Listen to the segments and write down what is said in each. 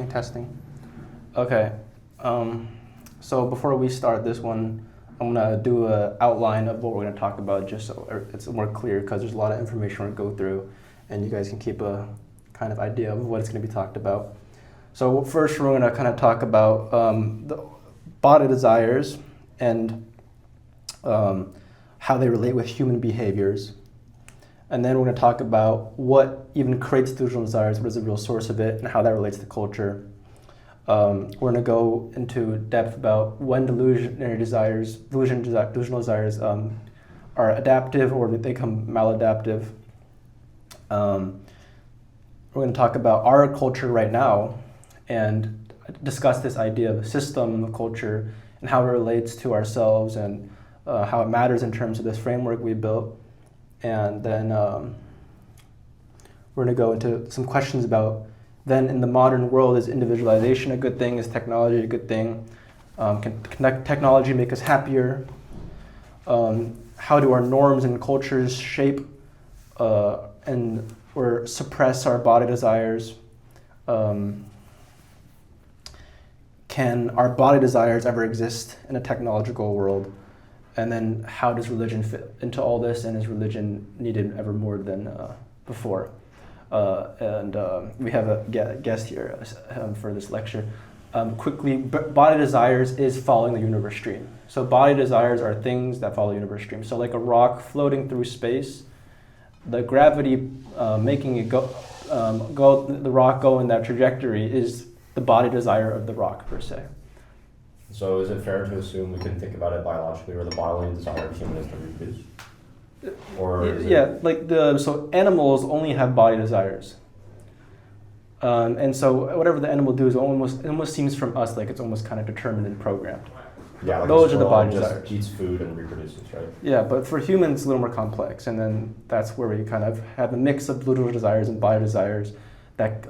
Testing. Okay. So before we start this one, I'm gonna do an outline of what we're gonna talk about, just so it's more clear, because there's a lot of information we're gonna go through, and you guys can keep a kind of idea of what it's gonna be talked about. So first, we're gonna kind of talk about the body desires and how they relate with human behaviors. And then we're going to talk about what even creates delusional desires, what is the real source of it, and how that relates to culture. We're going to go into depth about when delusional desires are adaptive or they become maladaptive. We're going to talk about our culture right now and discuss this idea of a system of culture and how it relates to ourselves and how it matters in terms of this framework we built. And then we're going to go into some questions about, then in the modern world, is individualization a good thing? Is technology a good thing? Can technology make us happier? How do our norms and cultures shape and or suppress our body desires? Can our body desires ever exist in a technological world? And then how does religion fit into all this, and is religion needed ever more than before? We have a guest here for this lecture. Quickly, body desires is following the universe stream. So body desires are things that follow the universe stream. So like a rock floating through space, the gravity making it the rock go in that trajectory is the body desire of the rock per se. So is it fair to assume we can think about it biologically, or the bodily desire of humans to reproduce? Or so animals only have body desires. And so whatever the animal does, it almost seems from us like it's almost kind of determined and programmed. Yeah, like those are the body just desires. Eats food and reproduces, right? Yeah, but for humans it's a little more complex, and then that's where we kind of have a mix of delusional desires and body desires that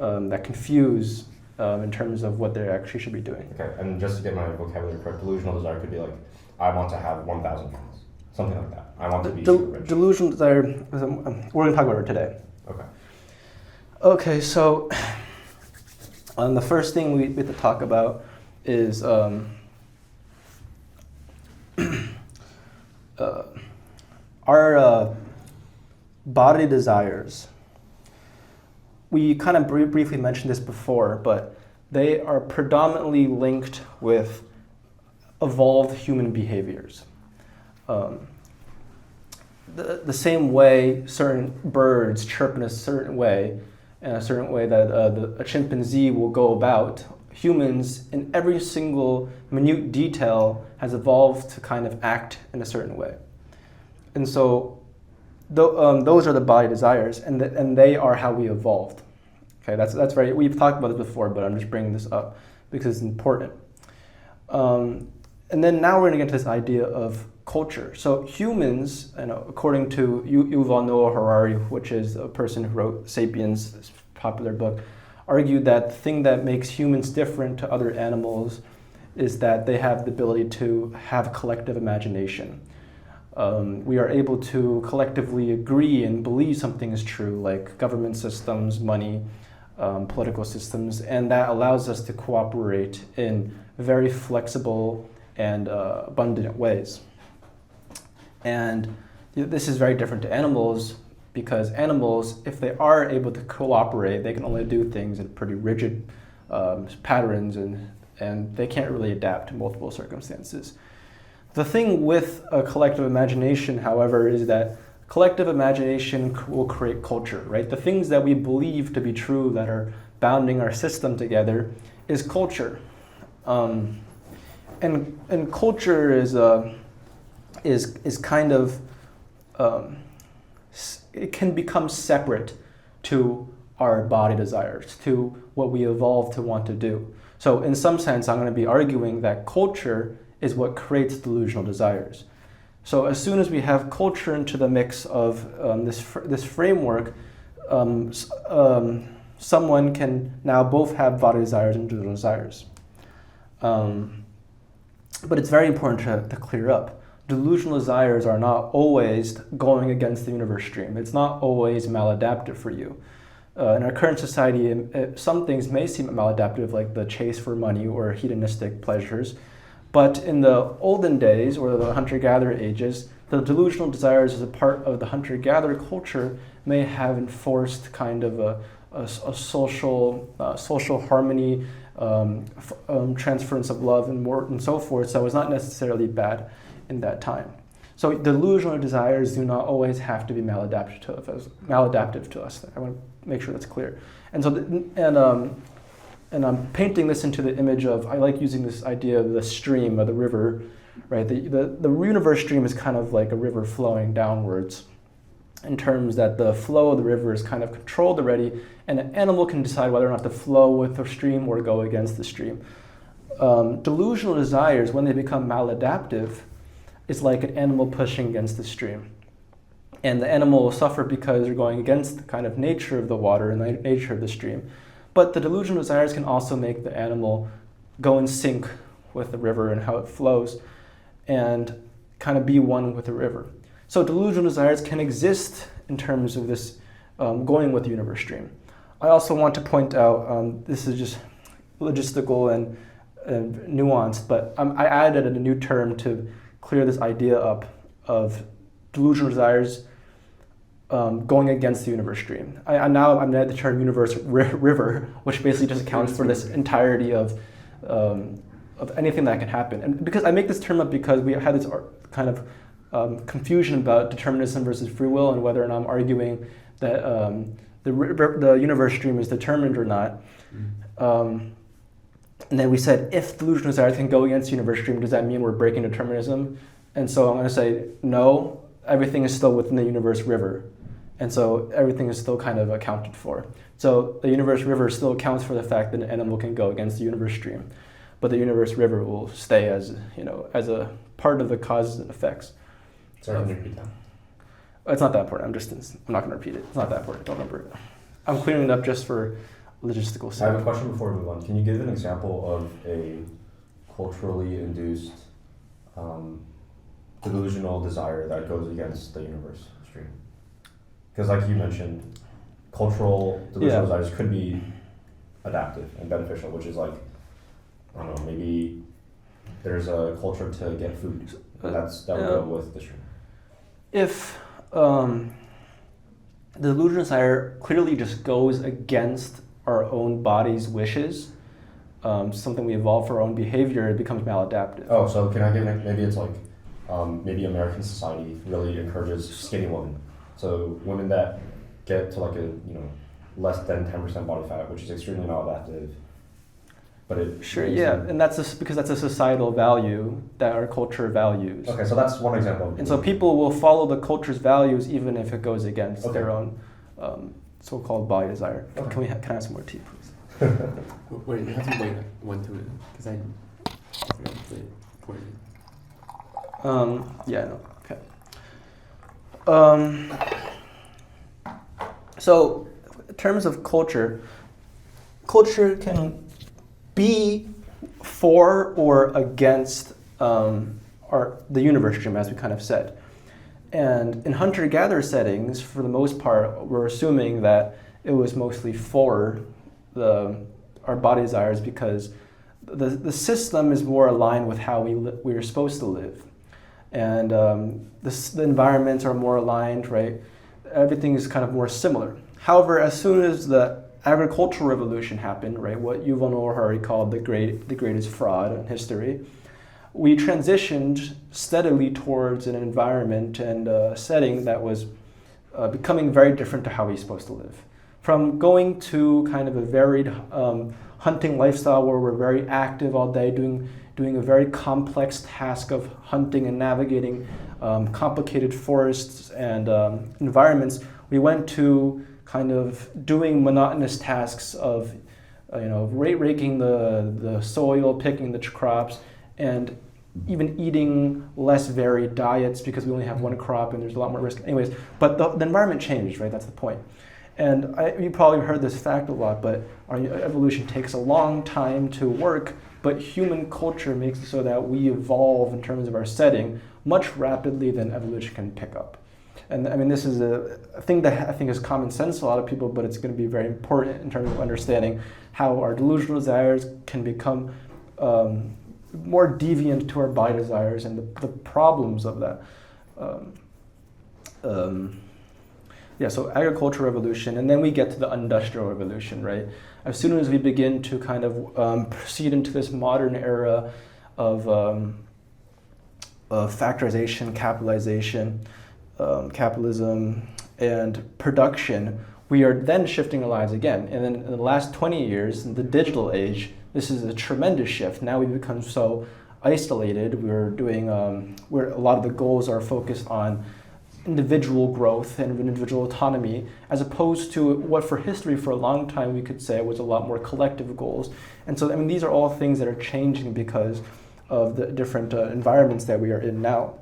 confuse in terms of what they actually should be doing. Okay, and just to get my vocabulary correct, delusional desire could be like, I want to have 1,000 pounds, something like that. I want to be super rich. Delusional desire, we're going to talk about it today. Okay. Okay, so the first thing we have to talk about is our body desires. We kind of briefly mentioned this before, but they are predominantly linked with evolved human behaviors. The same way certain birds chirp in a certain way that a chimpanzee will go about, humans in every single minute detail has evolved to kind of act in a certain way. And so those are the body desires, and they are how we evolved. Okay, that's very. We've talked about this before, but I'm just bringing this up because it's important. And then now we're going to get to this idea of culture. So humans, according to Yuval Noah Harari, which is a person who wrote *Sapiens*, this popular book, argued that the thing that makes humans different to other animals is that they have the ability to have collective imagination. We are able to collectively agree and believe something is true, like government systems, money, political systems, and that allows us to cooperate in very flexible and abundant ways. And this is very different to animals, because animals, if they are able to cooperate, they can only do things in pretty rigid patterns, and they can't really adapt to multiple circumstances. The thing with a collective imagination, however, is that collective imagination will create culture, right? The things that we believe to be true that are bounding our system together is culture. And culture is kind of, it can become separate to our body desires, to what we evolved to want to do. So in some sense, I'm going to be arguing that culture is what creates delusional desires. So as soon as we have culture into the mix of this framework, someone can now both have body desires and delusional desires. But it's very important to clear up. Delusional desires are not always going against the universe stream. It's not always maladaptive for you. In our current society, some things may seem maladaptive, like the chase for money or hedonistic pleasures. But in the olden days, or the hunter-gatherer ages, the delusional desires as a part of the hunter-gatherer culture may have enforced kind of a social harmony, transference of love and so forth. So it was not necessarily bad in that time. So delusional desires do not always have to be maladaptive to us. I want to make sure that's clear. And so, and I'm painting this into the image of, I like using this idea of the stream, or the river, right? The universe stream is kind of like a river flowing downwards, in terms that the flow of the river is kind of controlled already, and an animal can decide whether or not to flow with the stream or go against the stream. Delusional desires, when they become maladaptive, is like an animal pushing against the stream. And the animal will suffer because they're going against the kind of nature of the water and the nature of the stream. But the delusional desires can also make the animal go in sync with the river and how it flows, and kind of be one with the river. So delusional desires can exist in terms of this going with the universe stream. I also want to point out, this is just logistical and nuanced, but I added a new term to clear this idea up of delusional desires going against the universe stream. I'm adding the term universe river, which basically just accounts for this entirety of anything that can happen. And because I make this term up because we had this kind of confusion about determinism versus free will, and whether or not I'm arguing that the universe stream is determined or not. And then we said, if delusional desires can go against the universe stream, does that mean we're breaking determinism? And so I'm going to say, no, everything is still within the universe river. And so everything is still kind of accounted for. So the universe river still accounts for the fact that an animal can go against the universe stream. But the universe river will stay as a part of the causes and effects. Sorry, can you repeat that? It's not that important. I'm not going to repeat it. It's not that important. Don't remember it. I'm clearing it up just for logistical sake. I have a question before we move on. Can you give an example of a culturally induced delusional desire that goes against the universe stream? Because like you mentioned, cultural delusional desires could be adaptive and beneficial, which is like, I don't know, maybe there's a culture to get food. That would go with the stream. If the delusional desire clearly just goes against our own body's wishes, something we evolve for our own behavior, it becomes maladaptive. Oh, so can I give maybe it's like, maybe American society really encourages skinny women. So women that get to like less than 10% body fat, which is extremely maladaptive. But and that's just because that's a societal value that our culture values. Okay, so that's one example. And so people will follow the culture's values even if it goes against their own so-called body desire. Okay. Can I have some more tea, please? Wait, you have to wait 1 2 minutes because I forgot to play Okay. So in terms of culture can be for or against the universe stream, as we kind of said. And in hunter-gatherer settings, for the most part, we're assuming that it was mostly for our body desires, because the system is more aligned with how we are supposed to live. And the environments are more aligned, right? Everything is kind of more similar. However, as soon as the agricultural revolution happened, right, what Yuval Noah Harari called the greatest fraud in history, we transitioned steadily towards an environment and a setting that was becoming very different to how we're supposed to live. From going to kind of a varied hunting lifestyle where we're very active all day, doing a very complex task of hunting and navigating complicated forests and environments, we went to kind of doing monotonous tasks of raking the soil, picking the crops, and even eating less varied diets because we only have one crop and there's a lot more risk. Anyways, but the environment changed, right? That's the point. And you probably heard this fact a lot, but our evolution takes a long time to work, but human culture makes it so that we evolve in terms of our setting much rapidly than evolution can pick up. And I mean, this is a thing that I think is common sense to a lot of people, but it's going to be very important in terms of understanding how our delusional desires can become more deviant to our body desires and the problems of that. So agricultural revolution, and then we get to the industrial revolution, right? As soon as we begin to kind of proceed into this modern era of factorization, capitalism, and production, we are then shifting our lives again. And then in the last 20 years, in the digital age, this is a tremendous shift. Now we've become so isolated. We're doing, where a lot of the goals are focused on individual growth and individual autonomy, as opposed to what for history for a long time we could say was a lot more collective goals. And so, I mean, these are all things that are changing because of the different environments that we are in now.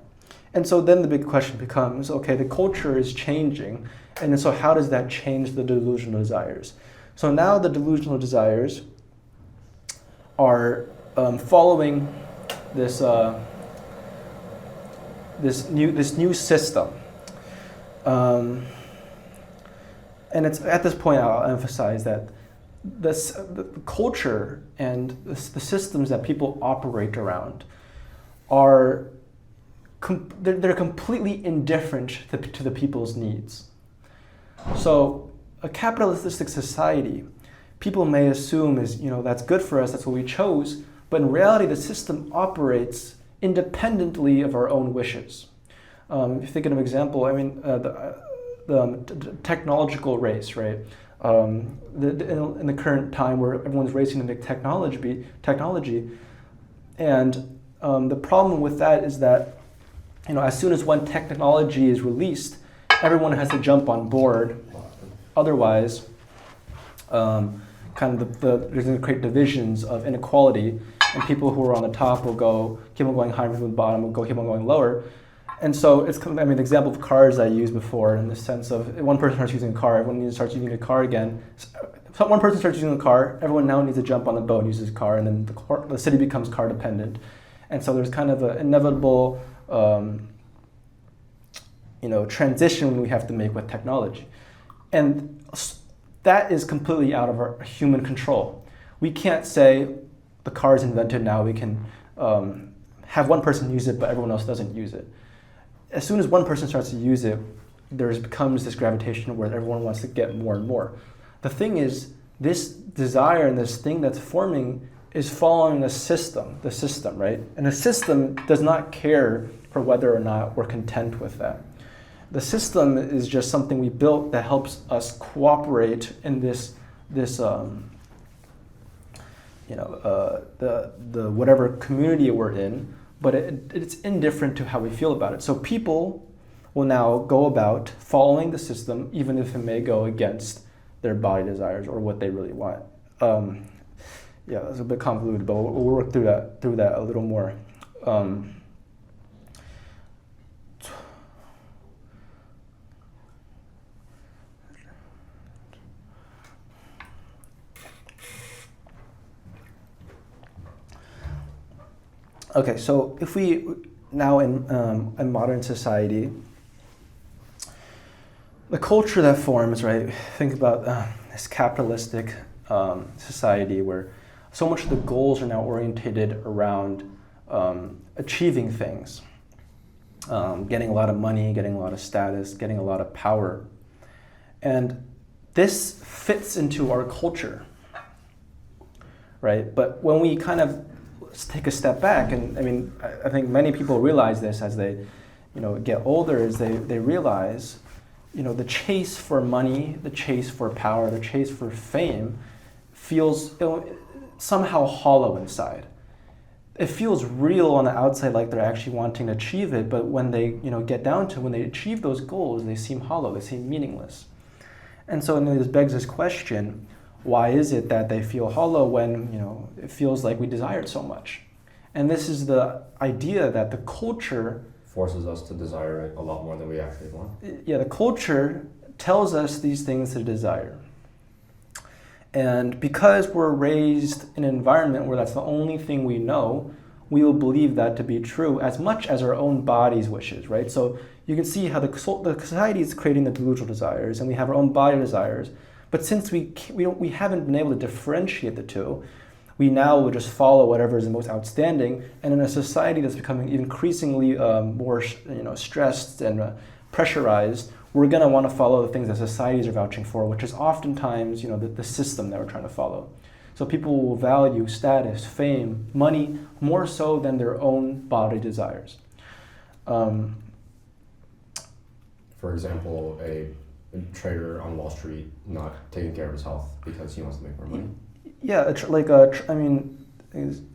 And so then the big question becomes, okay, the culture is changing, and so how does that change the delusional desires? So now the delusional desires are following this new system. And it's at this point I'll emphasize that the culture and the systems that people operate around are they're completely indifferent to the people's needs. So a capitalistic society, people may assume is, that's good for us, that's what we chose, but in reality the system operates independent of our own wishes. If you think of an example, I mean, the technological race, right? In the current time where everyone's racing into technology, and the problem with that is that, as soon as one technology is released, everyone has to jump on board. Otherwise, there's going to create divisions of inequality, and people who are on the top will keep on going higher, people on the bottom will keep on going lower. And so it's, the example of cars I used before, in the sense of one person starts using a car, everyone starts using a car again. So one person starts using a car, everyone now needs to jump on the boat and use his car, and then the city becomes car dependent. And so there's kind of an inevitable transition we have to make with technology. And that is completely out of our human control. We can't say the car is invented now, we can have one person use it but everyone else doesn't use it. As soon as one person starts to use it, there becomes this gravitation where everyone wants to get more and more. The thing is, this desire and this thing that's forming is following the system, right? And the system does not care for whether or not we're content with that. The system is just something we built that helps us cooperate in the whatever community we're in, but it's indifferent to how we feel about it. So people will now go about following the system, even if it may go against their body desires or what they really want. It's a bit convoluted, but we'll work through that a little more. Okay, so if we now in modern society, the culture that forms, right? Think about this capitalistic society where so much of the goals are now orientated around achieving things, getting a lot of money, getting a lot of status, getting a lot of power, and this fits into our culture, right? But when we kind of take a step back, and I think many people realize this as they, get older, is they realize, the chase for money, the chase for power, the chase for fame feels somehow hollow inside. It feels real on the outside, like they're actually wanting to achieve it, but when they, get down to when they achieve those goals, they seem hollow, they seem meaningless. And so this begs this question: why is it that they feel hollow when, it feels like we desired so much? And this is the idea that the culture forces us to desire it a lot more than we actually want. Yeah, the culture tells us these things to desire. And because we're raised in an environment where that's the only thing we know, we will believe that to be true as much as our own body's wishes, right? So you can see how the society is creating the delusional desires, and we have our own body desires. But since we haven't been able to differentiate the two, we now will just follow whatever is the most outstanding. And in a society that's becoming increasingly more stressed and pressurized, we're going to want to follow the things that societies are vouching for, which is oftentimes the system that we're trying to follow. So people will value status, fame, money more so than their own body desires. For example, a trader on Wall Street not taking care of his health because he wants to make more money. Yeah,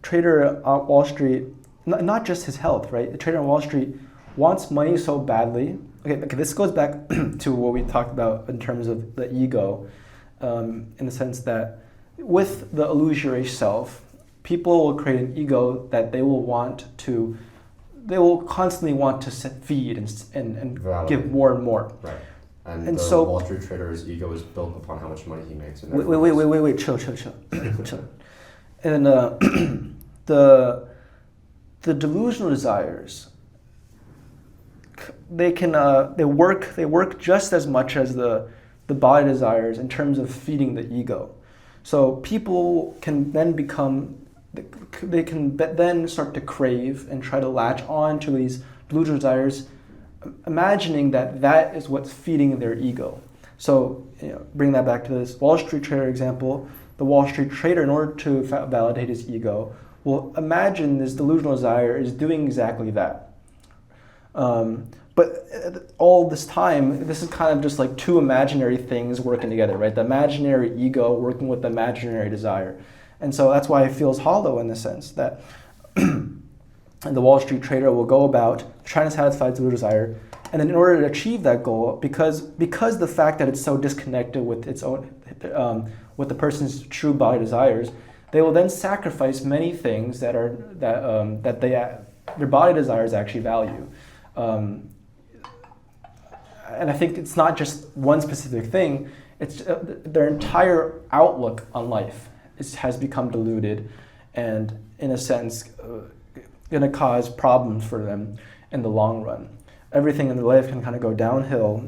trader on Wall Street, not just his health, right? The trader on Wall Street wants money so badly. Okay, this goes back to what we talked about in terms of the ego, in the sense that with the illusory self, people will create an ego that they will constantly want to feed and give more and more. Right. And the so Wall Street trader's ego is built upon how much money he makes. And wait, chill. And the delusional desires, they work just as much as the body desires in terms of feeding the ego. So people can then then start to crave and try to latch on to these delusional desires, imagining that is what's feeding their ego. So bring that back to this Wall Street trader example. The Wall Street trader, in order to validate his ego, will imagine this delusional desire is doing exactly that. But all this time, this is kind of just like two imaginary things working together, right? The imaginary ego working with the imaginary desire. And so that's why it feels hollow in the sense that the Wall Street trader will go about trying to satisfy its desire, and then in order to achieve that goal, because the fact that it's so disconnected with its own, with the person's true body desires, they will then sacrifice many things that their body desires actually value. And I think it's not just one specific thing, it's their entire outlook on life has become diluted and, in a sense, going to cause problems for them in the long run. Everything in their life can kind of go downhill,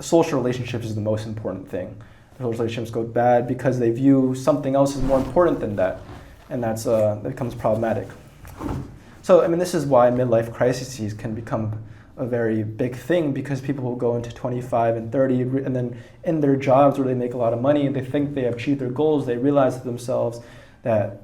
social relationships is the most important thing. Social relationships go bad because they view something else as more important than that, and that becomes problematic. So, this is why midlife crises can become a very big thing, because people will go into 25 and 30, and then in their jobs where they make a lot of money, they think they have achieved their goals, they realize to themselves that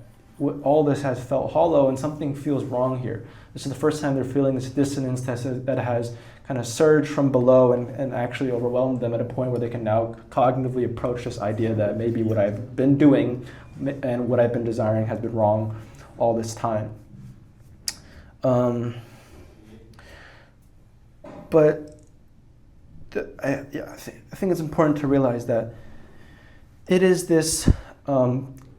all this has felt hollow and something feels wrong here. This is the first time they're feeling this dissonance that has kind of surged from below and actually overwhelmed them at a point where they can now cognitively approach this idea that maybe what I've been doing and what I've been desiring has been wrong all this time. But I think it's important to realize that it is this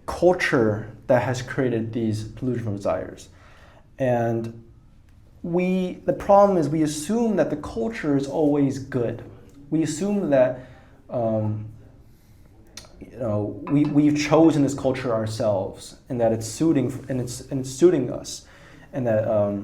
culture that has created these delusional desires. And the problem is we assume that the culture is always good. We assume that we've chosen this culture ourselves, and that it's suiting us, and that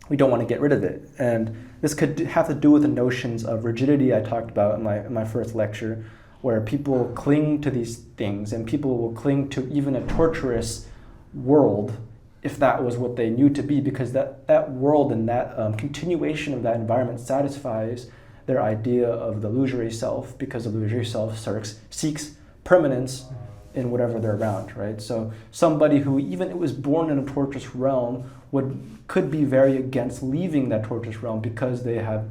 we don't want to get rid of it. And this could have to do with the notions of rigidity I talked about in my first lecture, where people cling to these things, and people will cling to even a torturous world if that was what they knew to be, because that world and that continuation of that environment satisfies their idea of the illusory self, because the illusory self seeks permanence in whatever they're around, right? So somebody who even was born in a torturous realm could be very against leaving that torturous realm, because they have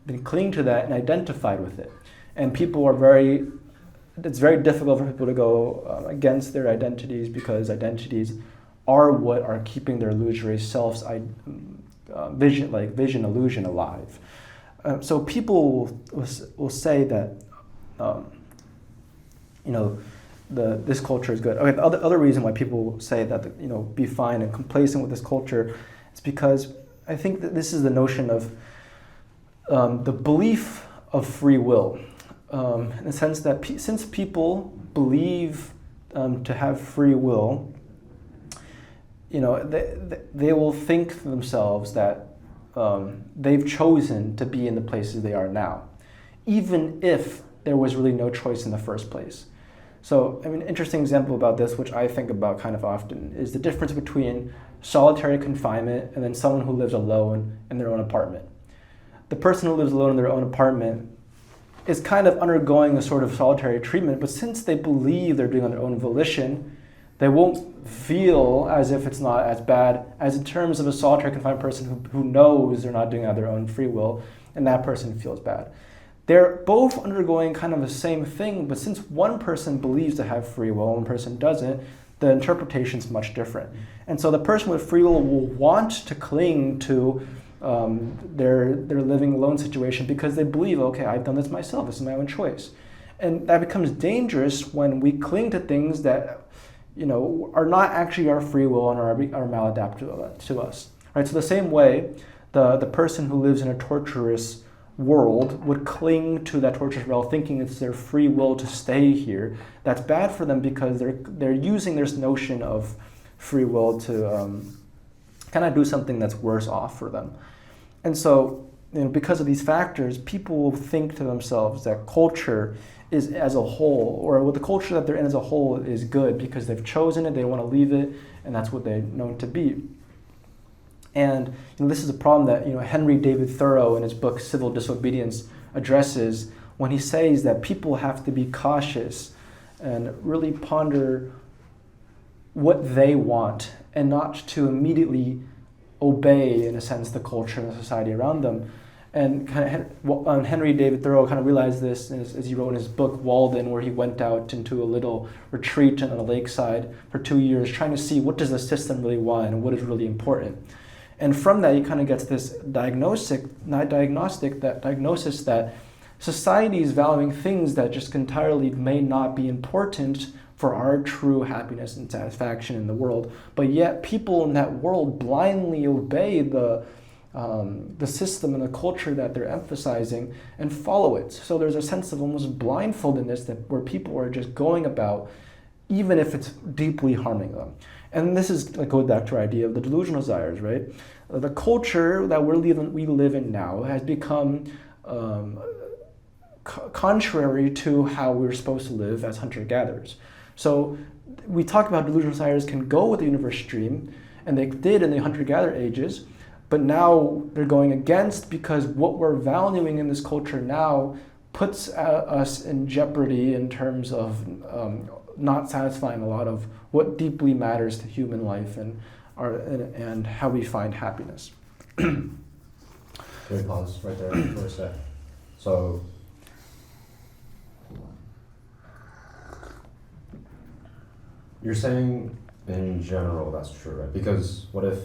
been clinging to that and identified with it. And it's very difficult for people to go against their identities, because identities are what are keeping their illusory self's vision illusion alive. So people will say that, this culture is good. Okay, the other reason why people say that, be fine and complacent with this culture is because I think that this is the notion of the belief of free will. In the sense that since people believe to have free will, they will think to themselves that they've chosen to be in the places they are now, even if there was really no choice in the first place. So, an interesting example about this, which I think about kind of often, is the difference between solitary confinement and then someone who lives alone in their own apartment. The person who lives alone in their own apartment is kind of undergoing a sort of solitary treatment, but since they believe they're doing on their own volition, they won't feel as if it's not as bad as in terms of a solitary confined person who knows they're not doing it of their own free will, and that person feels bad. They're both undergoing kind of the same thing, but since one person believes to have free will and one person doesn't, the interpretation is much different. And so the person with free will want to cling to their living alone situation because they believe, okay, I've done this myself, this is my own choice. And that becomes dangerous when we cling to things that are not actually our free will and are maladaptive to us. Right? So the same way, the person who lives in a torturous world would cling to that torturous world thinking it's their free will to stay here. That's bad for them because they're using this notion of free will to kind of do something that's worse off for them. And so, because of these factors, people will think to themselves that culture is as a whole, or the culture that they're in as a whole is good because they've chosen it, they want to leave it, and that's what they're known to be. And this is a problem that Henry David Thoreau in his book Civil Disobedience addresses when he says that people have to be cautious and really ponder what they want and not to immediately obey, in a sense, the culture and the society around them. And Henry David Thoreau kind of realized this as he wrote in his book Walden, where he went out into a little retreat on a lakeside for 2 years trying to see what does the system really want and what is really important. And from that, he kind of gets this diagnosis that society is valuing things that just entirely may not be important for our true happiness and satisfaction in the world. But yet people in that world blindly obey the system and the culture that they're emphasizing and follow it. So there's a sense of almost blindfoldedness where people are just going about, even if it's deeply harming them. And this is goes back to our idea of the delusional desires, right? The culture that we live in now has become contrary to how we're supposed to live as hunter-gatherers. So we talk about delusional desires can go with the universe stream, and they did in the hunter-gatherer ages, but now they're going against because what we're valuing in this culture now puts us in jeopardy in terms of not satisfying a lot of what deeply matters to human life and how we find happiness. Can we pause right there for a sec? So, you're saying in general that's true, right? Because what if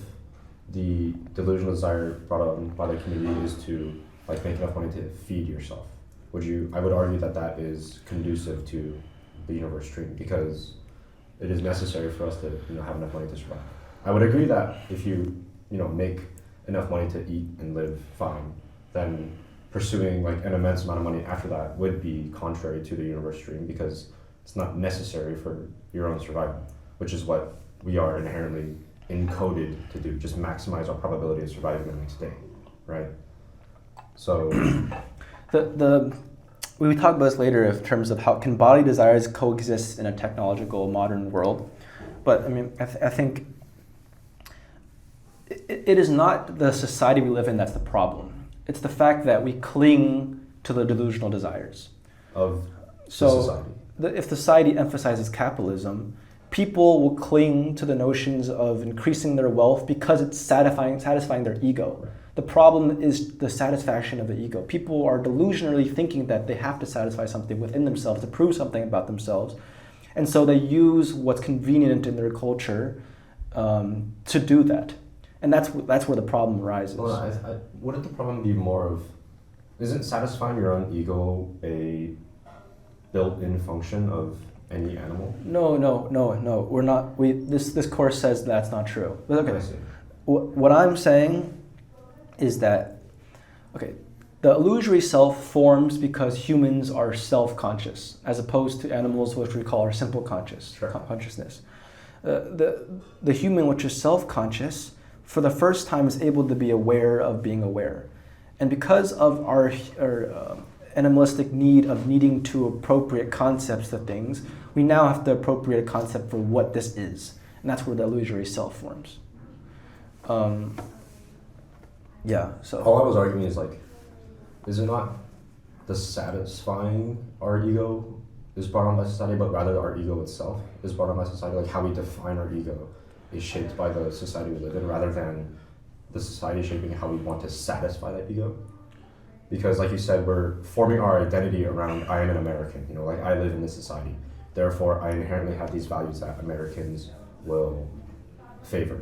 the delusional desire brought up by the community is to make enough money to feed yourself? I would argue that is conducive to the universe stream because it is necessary for us to have enough money to survive. I would agree that if you make enough money to eat and live fine, then pursuing an immense amount of money after that would be contrary to the universe stream because it's not necessary for your own survival, which is what we are inherently encoded to do, just maximize our probability of surviving the next day, right? So we talk about this later in terms of how can body desires coexist in a technological modern world, but I think it is not the society we live in that's the problem. It's the fact that we cling to the delusional desires of society. If society emphasizes capitalism, people will cling to the notions of increasing their wealth because it's satisfying their ego. Right. The problem is the satisfaction of the ego. People are delusionally thinking that they have to satisfy something within themselves to prove something about themselves. And so they use what's convenient in their culture to do that. And that's where the problem arises. Well, wouldn't the problem be more of, isn't satisfying your own ego a built-in function of any animal? No. We're not. This course says that's not true. But okay. I see. What I'm saying is that, the illusory self forms because humans are self-conscious, as opposed to animals, which we call our simple consciousness. The human, which is self-conscious, for the first time is able to be aware of being aware. And because of our animalistic need of needing to appropriate concepts to things, we now have to appropriate a concept for what this is. And that's where the illusory self forms. So all I was arguing is like, is it not the satisfying our ego is brought on by society, but rather our ego itself is brought on by society? Like how we define our ego is shaped by the society we live in, rather than the society shaping how we want to satisfy that ego. Because like you said, we're forming our identity around I am an American, like I live in this society. Therefore, I inherently have these values that Americans will favor.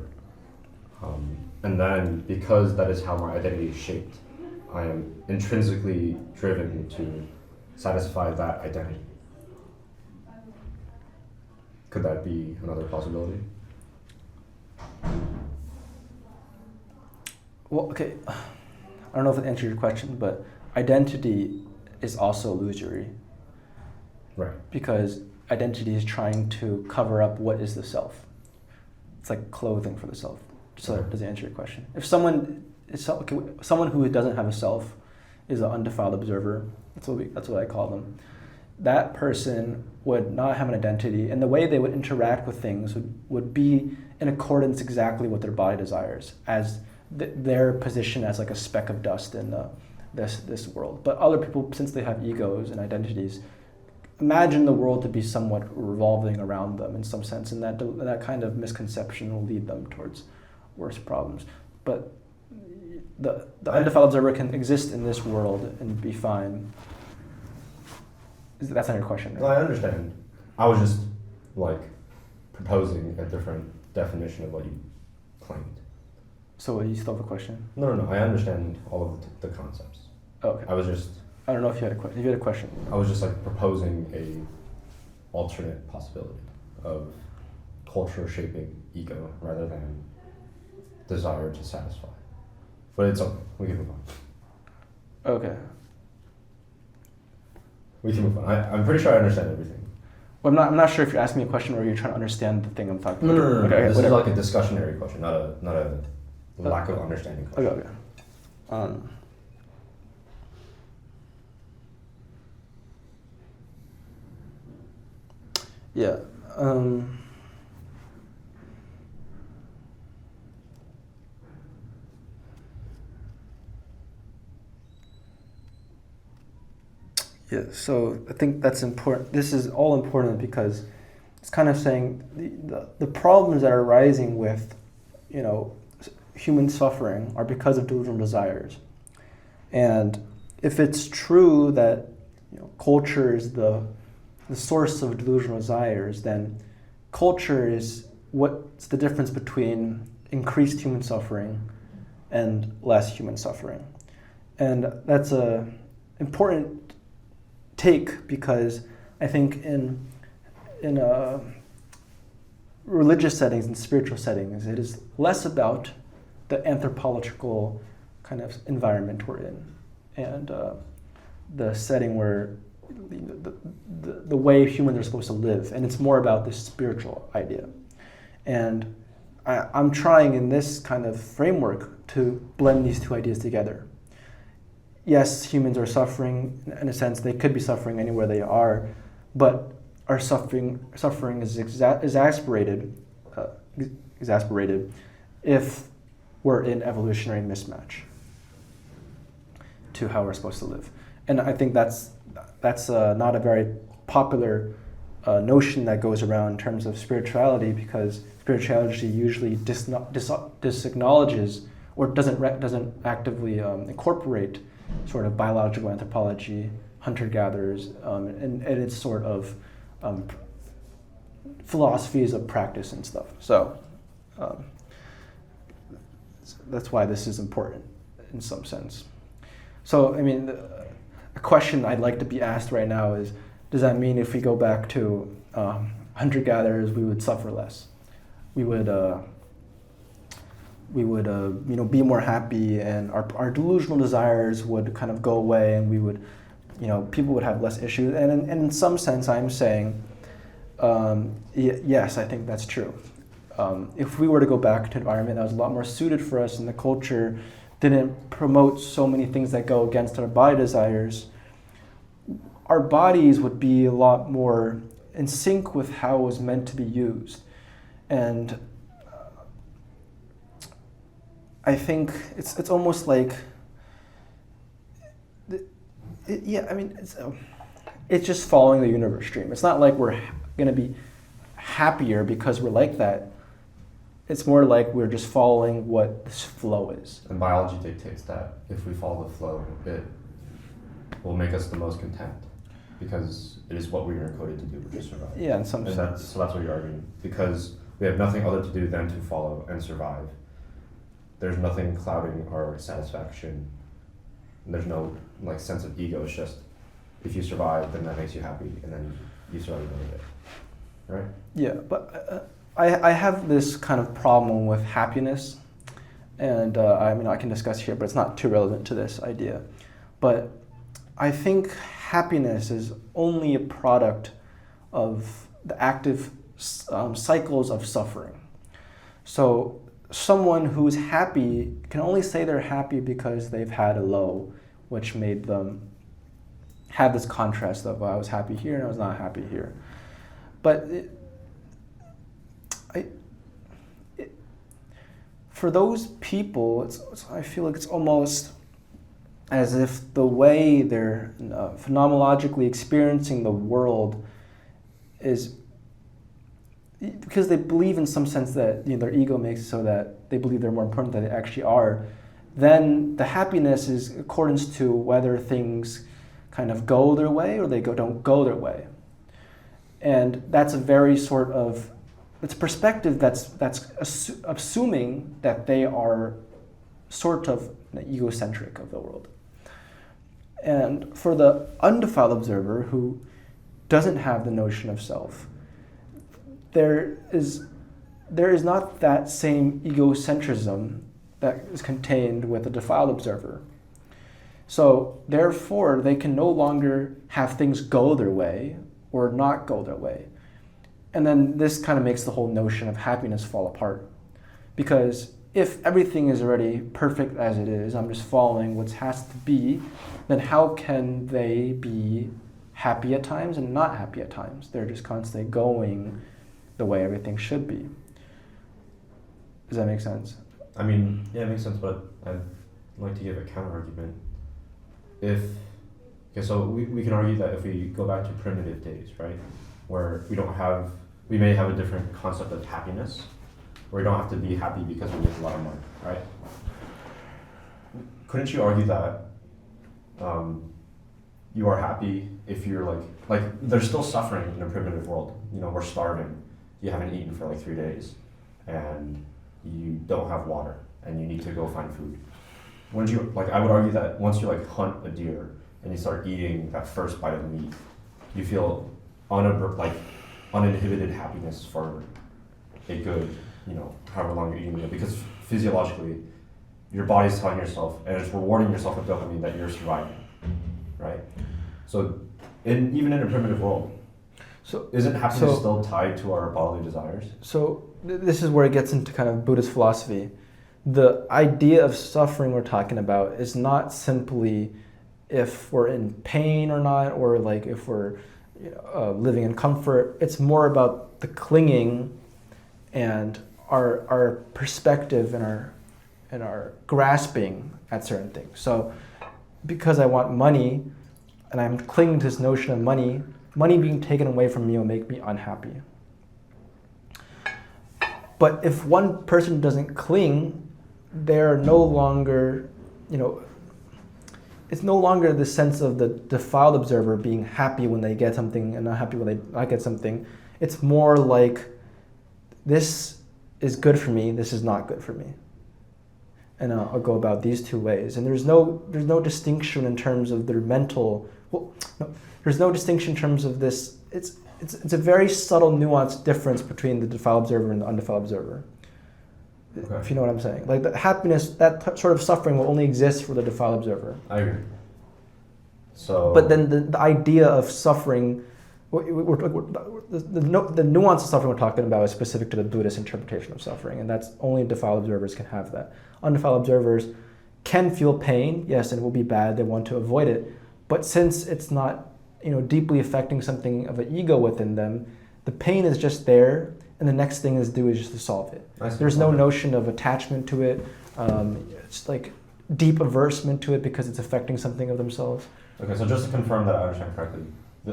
And then because that is how my identity is shaped, I am intrinsically driven to satisfy that identity. Could that be another possibility? Well, okay. I don't know if it answers your question, but identity is also illusory. Right. Because identity is trying to cover up what is the self. It's like clothing for the self. So does it answer your question? If someone who doesn't have a self is an undefiled observer, that's what I call them. That person would not have an identity, and the way they would interact with things would be in accordance exactly with their body desires, as their position as like a speck of dust in this world. But other people, since they have egos and identities, imagine the world to be somewhat revolving around them in some sense, and that kind of misconception will lead them towards worse problems. But the undefiled observer can exist in this world and be fine. That's not your question, right? No, I understand. I was just like proposing a different definition of what you claimed. So you still have a question? No. I understand all of the concepts. Oh, okay. I don't know if you had a question. If you had a question. I was just like proposing a alternate possibility of culture shaping ego rather than desire to satisfy. But it's okay. We can move on. Okay. We can move on. I'm pretty sure I understand everything. Well, I'm not sure if you're asking me a question or you're trying to understand the thing I'm talking about. No. Okay, This whatever. is like a discussionary question, not a lack of understanding question. Okay. Yeah. Yeah, so I think that's important. This is all important because it's kind of saying the problems that are arising with, human suffering are because of delusional desires. And if it's true that culture is the source of delusional desires, then culture is what's the difference between increased human suffering and less human suffering. And that's a important take because I think in religious settings and spiritual settings, it is less about the anthropological kind of environment we're in and the setting where the way humans are supposed to live, and it's more about this spiritual idea. And I'm trying in this kind of framework to blend these two ideas together. Yes, humans are suffering. In a sense, they could be suffering anywhere they are, but our suffering is exasperated if we're in evolutionary mismatch to how we're supposed to live. And I think that's not a very popular notion that goes around in terms of spirituality, because spirituality usually disacknowledges or doesn't actively incorporate sort of biological anthropology, hunter-gatherers, and its sort of philosophies of practice and stuff. So that's why this is important in some sense. So, I mean, a question I'd like to be asked right now is, does that mean if we go back to hunter-gatherers, we would suffer less? We would be more happy, and our delusional desires would kind of go away, and we would, people would have less issues. And in some sense, I'm saying Yes, I think that's true. If we were to go back to an environment that was a lot more suited for us and the culture didn't promote so many things that go against our body desires, our bodies would be a lot more in sync with how it was meant to be used. And I think it's almost like, it's just following the universe stream. It's not like we're going to be happier because we're like that. It's more like we're just following what this flow is. And biology dictates that if we follow the flow, it will make us the most content because it is what we are encoded to do, which is survive. Yeah, in some sense. So that's what you're arguing. Because we have nothing other to do than to follow and survive. There's nothing clouding our satisfaction. There's no like sense of ego. It's just if you survive, then that makes you happy, and then you survive another day, right? Yeah, but I have this kind of problem with happiness, and I can discuss here, but it's not too relevant to this idea. But I think happiness is only a product of the active cycles of suffering. So someone who's happy can only say they're happy because they've had a low, which made them have this contrast of I was happy here and I was not happy here. But for those people, I feel like it's almost as if the way they're phenomenologically experiencing the world is because they believe in some sense that their ego makes it so that they believe they're more important than they actually are. Then the happiness is in accordance to whether things kind of go their way or they don't go their way. And that's a very sort of, it's a perspective that's assuming that they are sort of egocentric of the world. And for the undefiled observer who doesn't have the notion of self, there is not that same egocentrism that is contained with a defiled observer. So therefore, they can no longer have things go their way or not go their way. And then this kind of makes the whole notion of happiness fall apart. Because if everything is already perfect as it is, I'm just following what has to be, then how can they be happy at times and not happy at times? They're just constantly going the way everything should be. Does that make sense? I mean, yeah, it makes sense, but I'd like to give a counter-argument. So we can argue that if we go back to primitive days, right, where we may have a different concept of happiness, where we don't have to be happy because we make a lot of money, right? Couldn't you argue that you are happy if you're like there's still suffering in a primitive world. We're starving. You haven't eaten for like 3 days, and you don't have water, and you need to go find food. Wouldn't you I would argue that once you hunt a deer and you start eating that first bite of meat, you feel uninhibited happiness for a good, however long you're eating it, because physiologically, your body's telling yourself and it's rewarding yourself with dopamine that you're surviving, right? So, even in a primitive world, isn't happiness still tied to our bodily desires? So this is where it gets into kind of Buddhist philosophy. The idea of suffering we're talking about is not simply if we're in pain or not, or if we're living in comfort. It's more about the clinging and our perspective and our grasping at certain things. So because I want money and I'm clinging to this notion of money being taken away from me will make me unhappy. But if one person doesn't cling, they're no longer, it's no longer the sense of the defiled observer being happy when they get something and not happy when they not get something. It's more like, this is good for me, this is not good for me. And I'll go about these two ways. And there's no distinction in terms of their mental, there's no distinction in terms of this. It's a very subtle, nuanced difference between the defiled observer and the undefiled observer. Okay. If you know what I'm saying. The happiness, that sort of suffering will only exist for the defiled observer. I agree. So. But then the idea of suffering The nuance of suffering we're talking about is specific to the Buddhist interpretation of suffering, and that's only defiled observers can have that. Undefiled observers can feel pain, yes, and it will be bad. They want to avoid it, but since it's not, deeply affecting something of an ego within them, the pain is just there, and the next thing is just to solve it. There's no notion of attachment to it. It's like deep aversion to it because it's affecting something of themselves. Okay, so just to confirm that I understand correctly,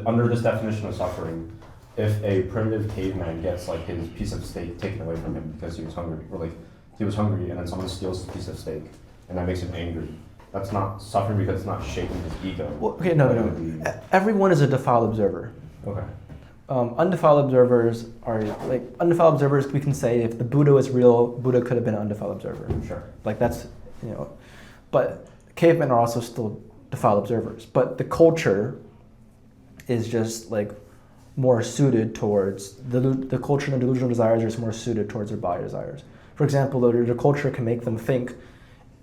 under this definition of suffering, if a primitive caveman gets like his piece of steak taken away from him because he was hungry, or like he was hungry and then someone steals his piece of steak and that makes him angry, that's not suffering because it's not shaking his ego. Well, okay, no. Everyone is a defiled observer. Okay. Undefiled observers are undefiled observers. We can say if the Buddha was real, Buddha could have been an undefiled observer. Sure. Like that's, but cavemen are also still defiled observers. But the culture is just like more suited towards the culture and the delusional desires are just more suited towards their body desires. For example, the culture can make them think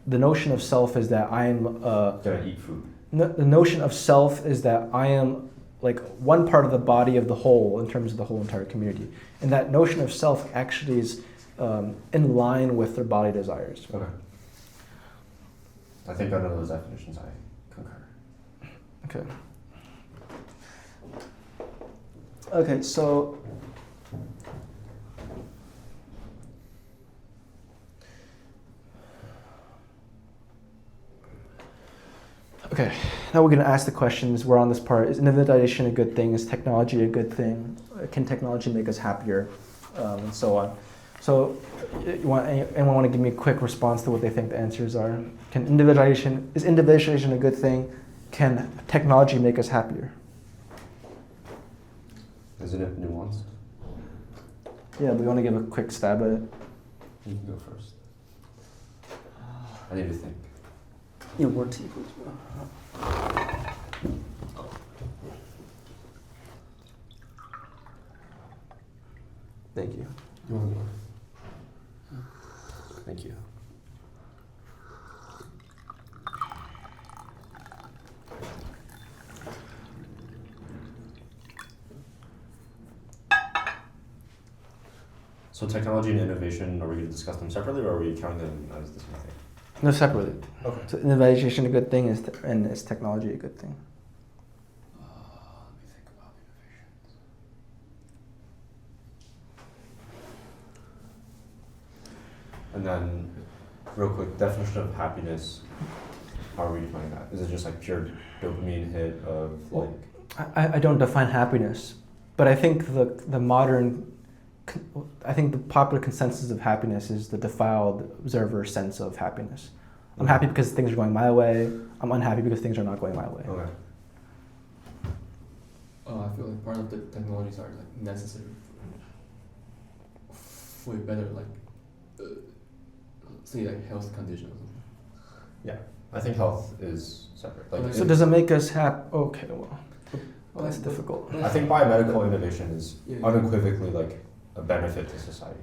the notion of self is that I'm gonna eat food. The notion of self is that I am like one part of the body of the whole in terms of the whole entire community. And that notion of self actually is in line with their body desires. Okay. I think under those definitions I concur. Okay, so now we're going to ask the questions. We're on this part. Is individualization a good thing? Is technology a good thing? Can technology make us happier? And so on. So anyone want to give me a quick response to what they think the answers are? Is individualization a good thing? Can technology make us happier? Isn't it nuanced? Yeah, but we want to give a quick stab at it. You can go first. I need to think. Yeah, more tea, please. Thank you. You want more? Thank you. So technology and innovation, are we going to discuss them separately, or are we counting them as the same thing? No, separately. Okay. So individualization a good thing, and is technology a good thing? Let me think about innovations. And then, real quick, definition of happiness. How are we defining that? Is it just like pure dopamine hit of like? I don't define happiness, but I think I think the popular consensus of happiness is the defiled observer sense of happiness. I'm happy because things are going my way. I'm unhappy because things are not going my way. Okay. I feel like part of the technologies are like necessary for a better say like health conditions. Yeah, I think health is separate. Like, So does it make us happy? Okay, well, that's difficult. I think biomedical innovation is Yeah. unequivocally like a benefit to society.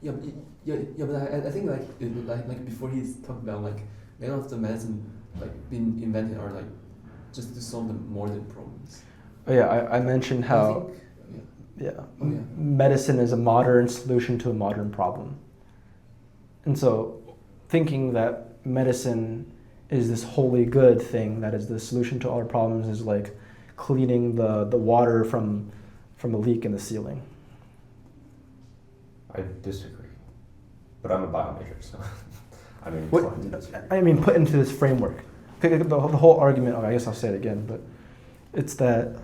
Yeah, but I think like before he's talked about like many of the medicine like being invented are like just to solve the modern problems. Oh yeah, I mentioned how medicine is a modern solution to a modern problem. And so thinking that medicine is this wholly good thing that is the solution to all our problems is like cleaning the water from a leak in the ceiling. I disagree, but I'm a biomajor, so I mean, put into this framework. The whole argument, I guess I'll say it again, but it's that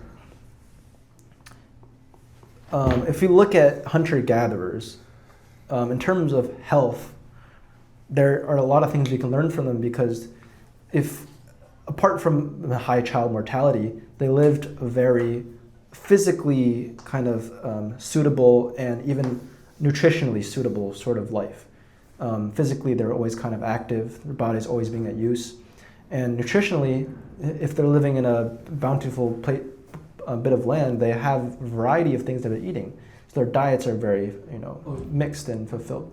if you look at hunter-gatherers, in terms of health, there are a lot of things we can learn from them because if, apart from the high child mortality, they lived a very physically kind of suitable and even nutritionally suitable sort of life. Physically, they're always kind of active, their body's always being at use. And nutritionally, if they're living in a bountiful bit of land, they have a variety of things that they're eating. So their diets are very, mixed and fulfilled.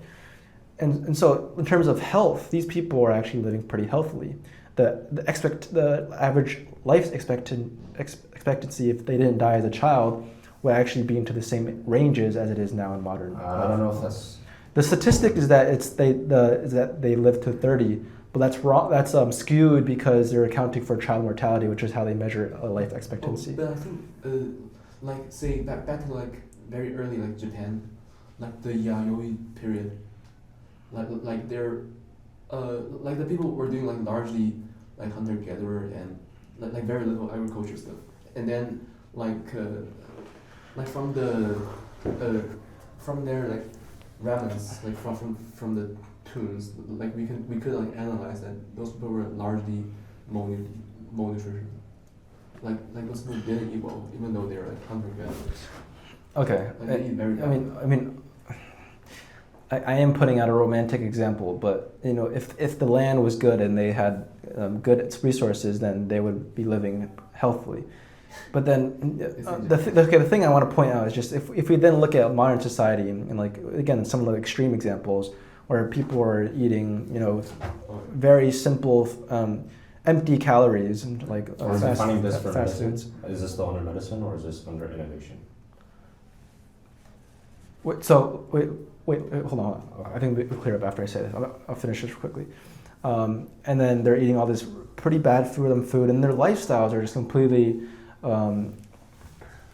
And so in terms of health, these people are actually living pretty healthily. the average life expectancy if they didn't die as a child would actually be into the same ranges as it is now in modern. I don't know if that's. The statistic is that is that they live to 30, but that's wrong. That's skewed because they're accounting for child mortality, which is how they measure a life expectancy. But I think, like say back to like very early like Japan, like the Yayoi period, like they're, like the people were doing like largely like hunter gatherer and like very little agriculture stuff, and then like from their like remnants like from the tombs, like we could like analyze that those people were largely malnutrition. Like those people didn't evolve even though they were like hunter gatherers. Okay. Like they eat very bad. I mean, I am putting out a romantic example, but you know, if the land was good and they had good resources, then they would be living healthily. But then the thing I want to point out is just if we then look at modern society and like again some of the extreme examples where people are eating, you know, very simple empty calories and like fast foods. Is this still under medicine or is this under innovation? Wait, hold on. I think we'll clear up after I say this. I'll finish this quickly. And then they're eating all this pretty bad food, and their lifestyles are just completely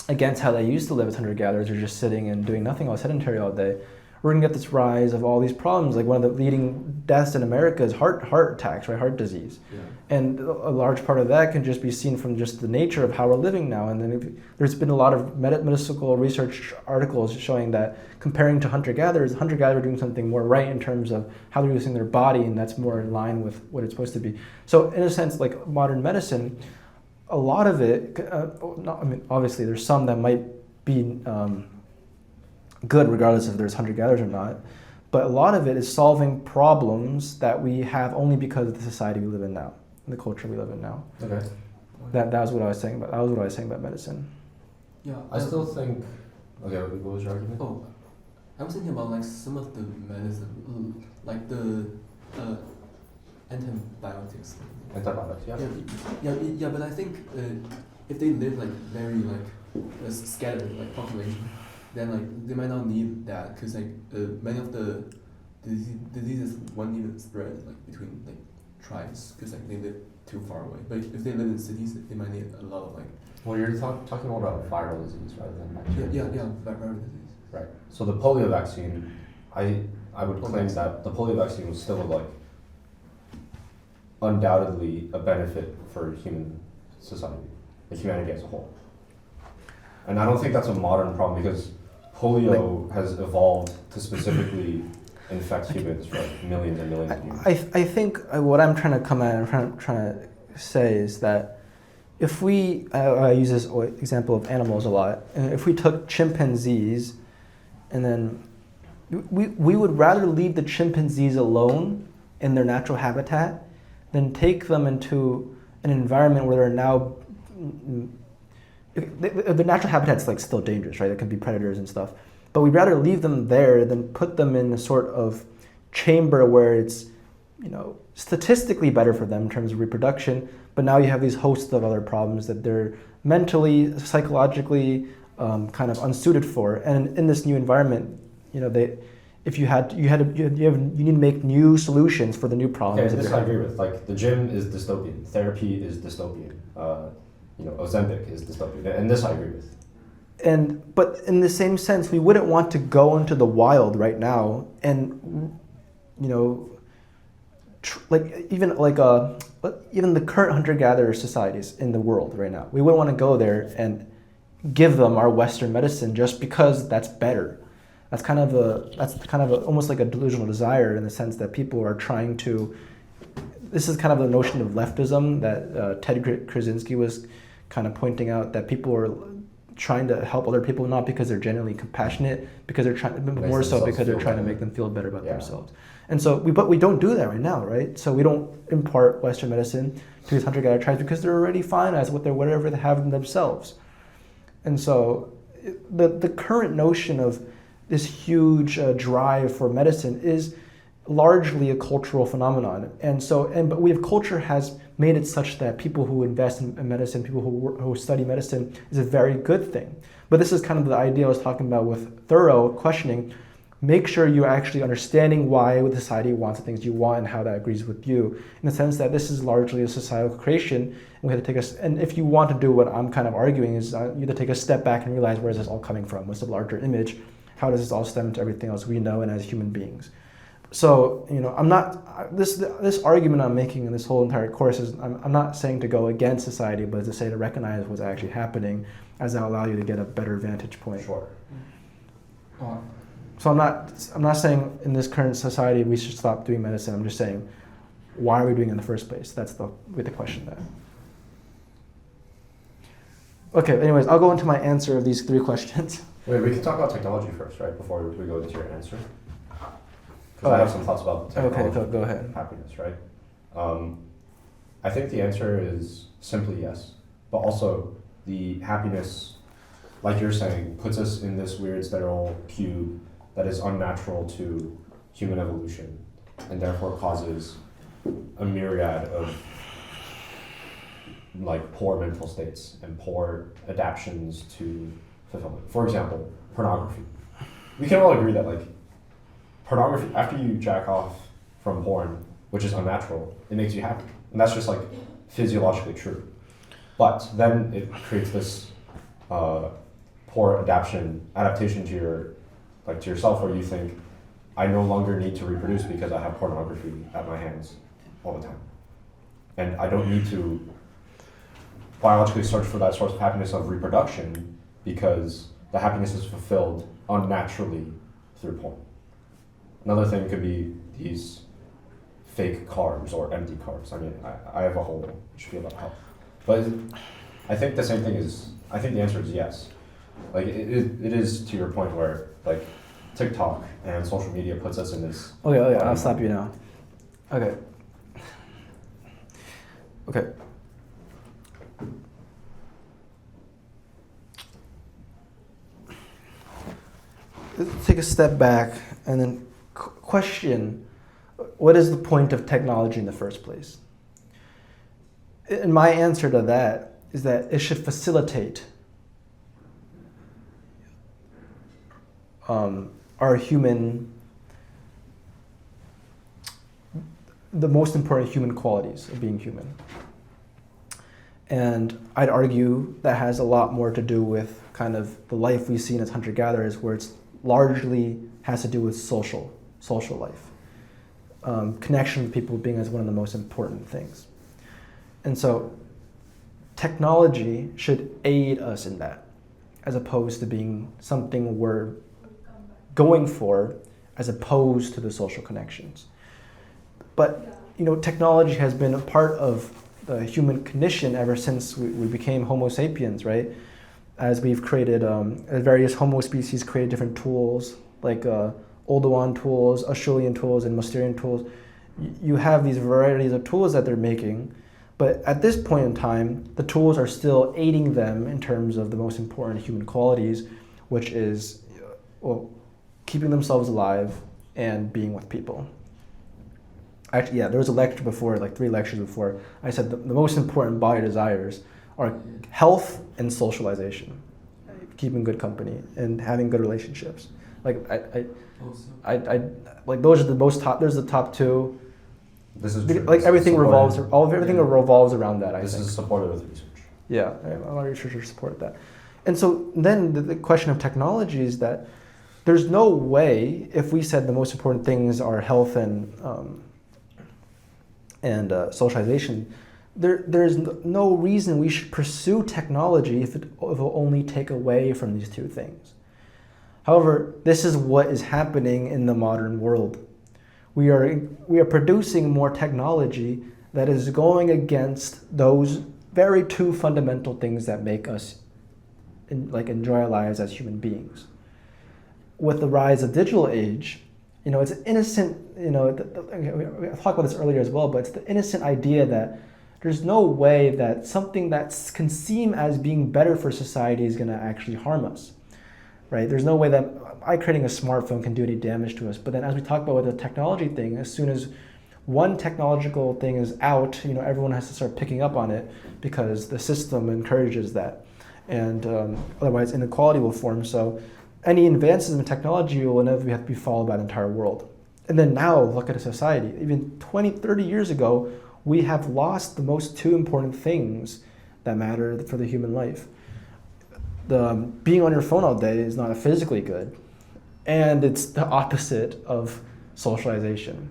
against how they used to live as hunter-gatherers. They're just sitting and doing nothing, all sedentary all day. We're gonna get this rise of all these problems. Like one of the leading deaths in America is heart attacks, right? Heart disease. Yeah. And a large part of that can just be seen from just the nature of how we're living now. And then there's been a lot of medical research articles showing that comparing to hunter-gatherers are doing something more right in terms of how they're using their body, and that's more in line with what it's supposed to be. So in a sense, like modern medicine, a lot of it, obviously there's some that might be good regardless if there's hunter-gatherers or not, but a lot of it is solving problems that we have only because of the society we live in now, the culture we live in now. Okay. That was what I was saying about. That was what I was saying about medicine. Yeah. I still think. Okay, what was your argument? Oh, I was thinking about like some of the medicine, like the antibiotics. Antibiotics, yeah. Yeah, but I think if they live like very like scattered like population, then like they might not need that because like many of the diseases won't even spread like between like tribes because like they live too far away. But if they live in cities, they might need a lot of like. Well, you're talking more about viral disease rather than bacterial. Yeah, viral disease. Right. So the polio vaccine, I would claim that the polio vaccine was still like undoubtedly a benefit for human society, like humanity as a whole. And I don't think that's a modern problem because polio has evolved to specifically infect humans for like millions and millions of years. I think what I'm trying to come at and trying to say is that if we, I use this example of animals a lot, if we took chimpanzees and then we would rather leave the chimpanzees alone in their natural habitat than take them into an environment where they're now, the natural habitat's like still dangerous, right? There could be predators and stuff. But we'd rather leave them there than put them in a sort of chamber where it's, you know, statistically better for them in terms of reproduction, but now you have these hosts of other problems that they're mentally, psychologically kind of unsuited for. And in this new environment, you know, you need to make new solutions for the new problems. Okay, this I agree with. Like the gym is dystopian, therapy is dystopian, Ozempic is dystopian, and this I agree with. But in the same sense, we wouldn't want to go into the wild right now and, you know, even the current hunter-gatherer societies in the world right now. We wouldn't want to go there and give them our Western medicine just because that's better. That's kind of almost like a delusional desire in the sense that people are trying to. This is kind of the notion of leftism that Ted Kaczynski was kind of pointing out, that people are trying to help other people not because they're genuinely compassionate, because they're trying more so because they're trying to make them feel better about themselves. And so we don't do that right now, right? So we don't impart Western medicine to these hunter-gatherer tribes because they're already fine as whatever they have in themselves. And so the current notion of this huge drive for medicine is largely a cultural phenomenon. But culture has made it such that people who invest in medicine, people who study medicine, is a very good thing. But this is kind of the idea I was talking about with thorough questioning. Make sure you're actually understanding why the society wants the things you want and how that agrees with you, in the sense that this is largely a societal creation, and we have to take and if you want to do what I'm kind of arguing is you have to take a step back and realize, where is this all coming from? What's the larger image? How does this all stem to everything else we know and as human beings? So, I'm not, this argument I'm making in this whole entire course is, I'm not saying to go against society, but to say to recognize what's actually happening, as that will allow you to get a better vantage point. Sure. So I'm not saying in this current society we should stop doing medicine. I'm just saying, why are we doing it in the first place? That's the question there. Okay, anyways, I'll go into my answer of these 3 questions. Wait, we can talk about technology first, right? Before we go into your answer. Because I have some thoughts about technology. Okay, go ahead. And happiness, right? I think the answer is simply yes. But also, the happiness, like you're saying, puts us in this weird sterile cube that is unnatural to human evolution, and therefore causes a myriad of poor mental states and poor adaptations to fulfillment. For example, pornography. We can all agree that pornography, after you jack off from porn, which is unnatural, it makes you happy. And that's just physiologically true. But then it creates this poor adaptation to yourself, where you think, I no longer need to reproduce because I have pornography at my hands all the time. And I don't need to biologically search for that source of happiness of reproduction, because the happiness is fulfilled unnaturally through porn. Another thing could be these fake carbs or empty carbs. I mean, I have a whole spiel about health. But I think the same thing is, I think the answer is yes. It is to your point where TikTok and social media puts us in this. Okay, I'll stop you now. Okay. Let's take a step back and then question, what is the point of technology in the first place? And my answer to that is that it should facilitate the most important human qualities of being human. And I'd argue that has a lot more to do with kind of the life we see as hunter-gatherers, where it's largely has to do with social life. Connection with people being as one of the most important things. And so technology should aid us in that, as opposed to being something we're going for, as opposed to the social connections. But technology has been a part of the human condition ever since we became Homo sapiens, right? As we've created, various Homo species created different tools, like Oldowan tools, Acheulean tools, and Mousterian tools. You have these varieties of tools that they're making, but at this point in time, the tools are still aiding them in terms of the most important human qualities, which is, keeping themselves alive and being with people. Actually, there was a lecture before, 3 lectures before, I said the most important body desires are health and socialization, keeping good company and having good relationships. Those are the most top. There's the top 2. This is true. Everything revolves around that. This is supported with research. Yeah, a lot of researchers support that. And so then the question of technology is that there's no way, if we said the most important things are health and socialization, there's no reason we should pursue technology if it will only take away from these 2 things. However, this is what is happening in the modern world. We are producing more technology that is going against those very 2 fundamental things that make us enjoy our lives as human beings. With the rise of digital age, it's an innocent, we talked about this earlier as well, but it's the innocent idea that there's no way that something that can seem as being better for society is going to actually harm us, right? There's no way that creating a smartphone can do any damage to us. But then as we talk about with the technology thing, as soon as one technological thing is out, everyone has to start picking up on it because the system encourages that. And otherwise inequality will form. So any advances in technology will inevitably have to be followed by the entire world. And then now look at a society. Even 20, 30 years ago, we have lost the most two important things that matter for the human life. Being on your phone all day is not physically good, and it's the opposite of socialization.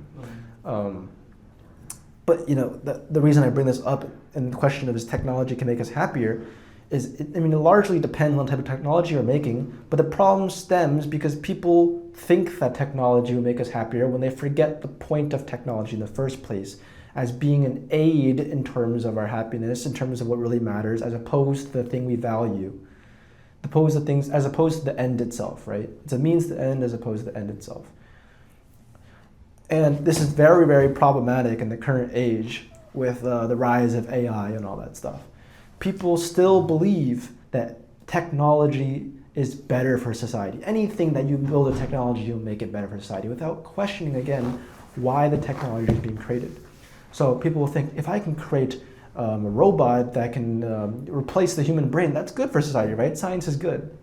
But the reason I bring this up in the question of is technology can make us happier is, it largely depends on the type of technology you're making, but the problem stems because people think that technology will make us happier when they forget the point of technology in the first place, as being an aid in terms of our happiness, in terms of what really matters, as opposed to the thing we value. As opposed to the end itself, right? It's a means to end as opposed to the end itself. And this is very, very problematic in the current age with the rise of AI and all that stuff. People still believe that technology is better for society. Anything that you build a technology, you'll make it better for society without questioning, again, why the technology is being created. So people will think, if I can create a robot that can replace the human brain, that's good for society, right? Science is good.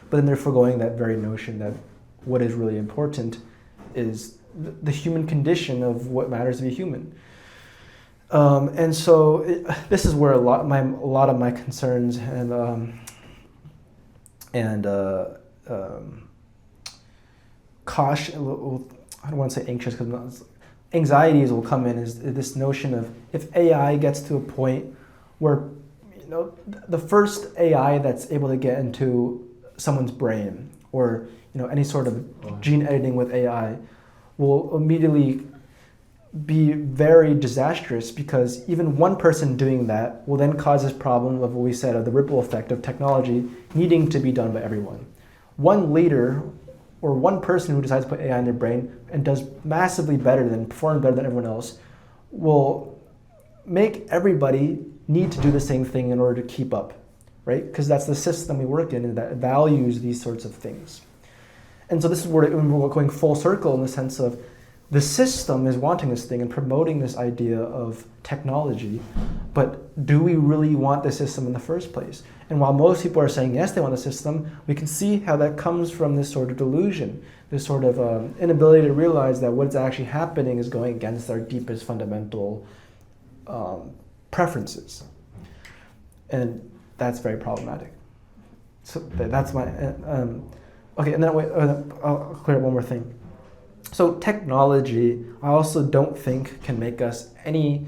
But then they're foregoing that very notion that what is really important is the human condition of what matters to be human. And so this is where a lot of my concerns and caution, I don't want to say anxious because anxieties will come in, is this notion of if AI gets to a point where the first AI that's able to get into someone's brain, or any sort of gene editing with AI, will immediately be very disastrous, because even one person doing that will then cause this problem of what we said, of the ripple effect of technology needing to be done by everyone. One leader or one person who decides to put AI in their brain and does massively performs better than everyone else, will make everybody need to do the same thing in order to keep up, right? Because that's the system we work in, and that values these sorts of things. And so this is where we're going full circle, in the sense of the system is wanting this thing and promoting this idea of technology, but do we really want the system in the first place? And while most people are saying yes, they want the system, we can see how that comes from this sort of delusion, this sort of inability to realize that what's actually happening is going against our deepest fundamental preferences. And that's very problematic. So that's my, okay, and then I'll clear up one more thing. So technology, I also don't think can make us any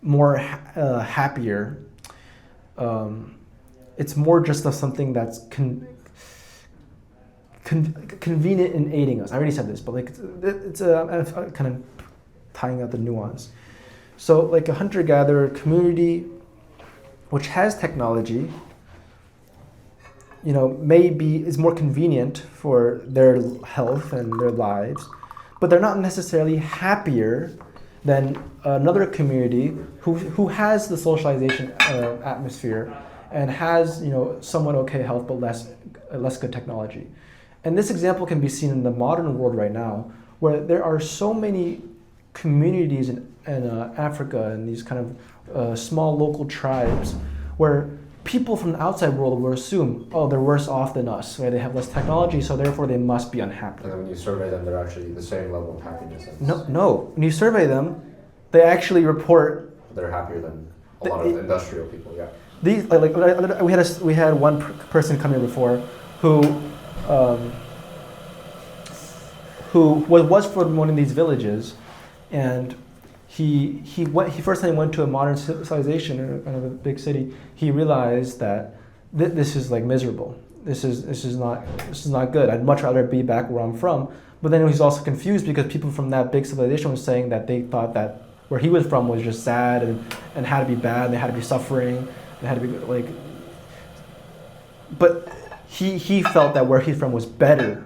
more happier. It's more just of something that's convenient in aiding us. I already said this, but it's kind of tying out the nuance. So like a hunter-gatherer community which has technology, is more convenient for their health and their lives, but they're not necessarily happier than another community who has the socialization atmosphere and has somewhat okay health but less good technology. And this example can be seen in the modern world right now, where there are so many communities in Africa and these kind of small local tribes where people from the outside world will assume, oh, they're worse off than us, right? They have less technology, so therefore they must be unhappy. And then when you survey them, they're actually the same level of happiness. No. When you survey them, they actually report they're happier than a lot of industrial people. Yeah. These we had one person come here before who was from one of these villages, and he first time he went to a modern civilization in a big city, he realized that this is like miserable. This is not good. I'd much rather be back where I'm from. But then he's also confused because people from that big civilization were saying that they thought that where he was from was just sad and had to be bad. And they had to be suffering. They had to be like. But he felt that where he's from was better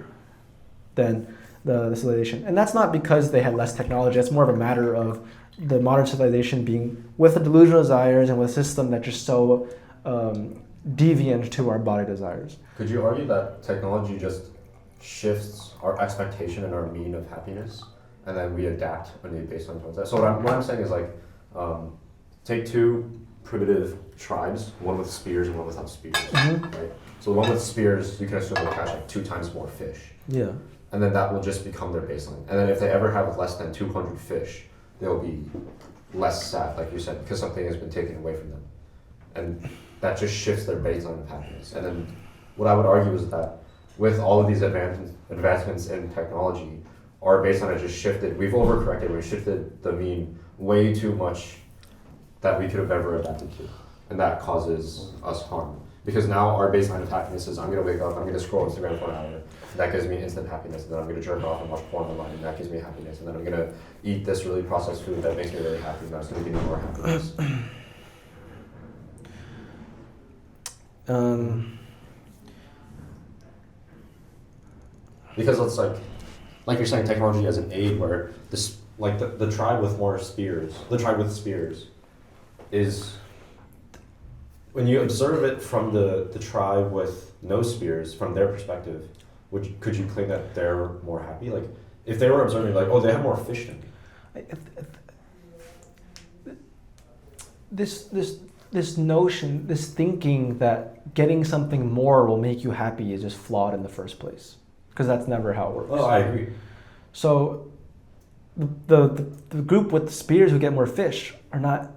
than the civilization, and that's not because they had less technology. It's more of a matter of the modern civilization being with the delusional desires and with a system that's just so deviant to our body desires. Could you argue that technology just shifts our expectation and our mean of happiness? and then we adapt a new baseline towards that. So what I'm saying is like, take two primitive tribes, one with spears and one without spears, right? So the one with spears, you can assume will catch like 2 times more fish. Yeah. And then that will just become their baseline. And then if they ever have less than 200 fish, they'll be less sad, like you said, because something has been taken away from them. And that just shifts their baseline of happiness. And then what I would argue is that with all of these advancements in technology, our baseline has just shifted. We've overcorrected. We've shifted the mean way too much that we could have ever adapted to. And that causes us harm. Because now our baseline of happiness is I'm going to wake up, I'm going to scroll Instagram for an hour. That gives me instant happiness. And then I'm going to jerk off and watch porn online. And that gives me happiness. And then I'm going to eat this really processed food that makes me really happy. And that's going to give me more happiness. Because it's like you're saying, technology as an aid where this, like the tribe with more spears, the tribe with spears is, when you observe it from the tribe with no spears, from their perspective, could you claim that they're more happy? Like, if they were observing, like, oh, they have more fish than me. This notion, this thinking that getting something more will make you happy is just flawed in the first place. Because that's never how it works. Oh, I agree. So the group with the spears who get more fish are not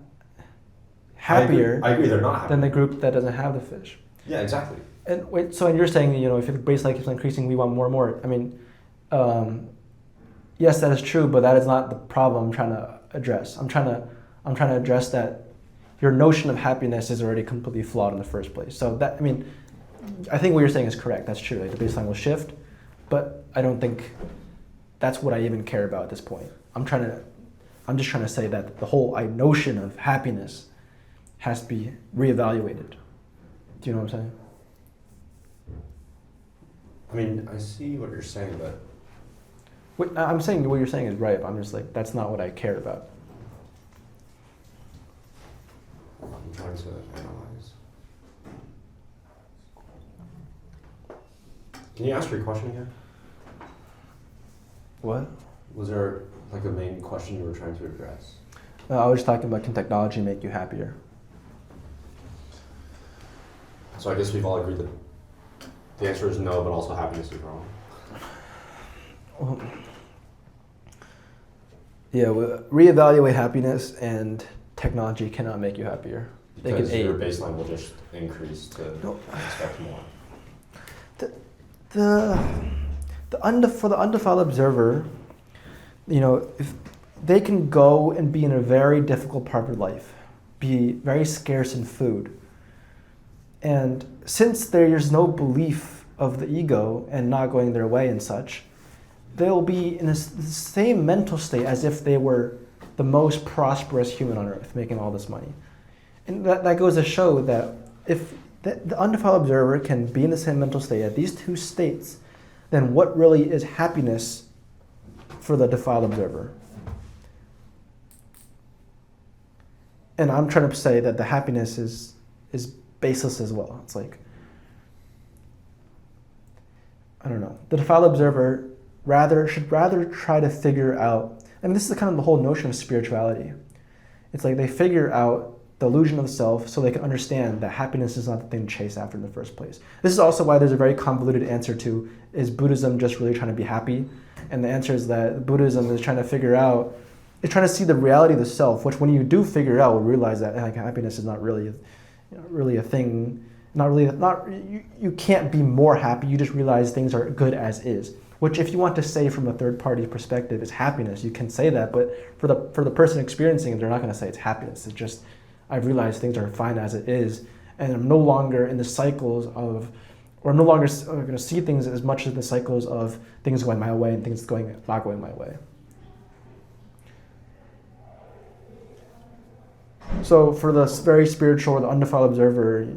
happier I agree, they're not happy. than the group that doesn't have the fish. Yeah, exactly. And wait, so you're saying, if the baseline keeps increasing, we want more and more. I mean, yes, that is true, but that is not the problem I'm trying to address. I'm trying to address that your notion of happiness is already completely flawed in the first place. So that, I think what you're saying is correct. That's true. Like the baseline will shift, but I don't think that's what I even care about at this point. I'm just trying to say that the whole notion of happiness has to be reevaluated. Do you know what I'm saying? I mean, I see what you're saying, but... I'm saying what you're saying is right, but I'm just like, that's not what I care about. I'm trying to analyze. Can you ask your question again? What? Was there like a main question you were trying to address? I was talking about, can technology make you happier? So I guess we've all agreed that the answer is no, but also happiness is wrong. Well, yeah, reevaluate happiness, and technology cannot make you happier. Because they can your aid. baseline will just increase to expect more. For the undefiled observer, if they can go and be in a very difficult part of life, be very scarce in food, and since there's no belief of the ego and not going their way and such, they'll be in the same mental state as if they were the most prosperous human on earth, making all this money. And that goes to show that if the undefiled observer can be in the same mental state at these two states, then what really is happiness for the defiled observer? And I'm trying to say that the happiness is baseless as well. It's like, I don't know. The defiled observer should rather try to figure out, and this is kind of the whole notion of spirituality. It's like they figure out the illusion of the self so they can understand that happiness is not the thing to chase after in the first place. This is also why there's a very convoluted answer to, is Buddhism just really trying to be happy? And the answer is that Buddhism is trying to figure out, it's trying to see the reality of the self, which when you do figure out, you'll realize that happiness is not really a thing, you can't be more happy, you just realize things are good as is. Which, if you want to say from a third party perspective is happiness, you can say that, but for the person experiencing it, they're not going to say it's happiness. It's just, I've realized things are fine as it is, and I'm no longer in the cycles of, or I'm no longer going to see things as much as the cycles of things going my way and things not going my way. So for the very spiritual or the undefiled observer,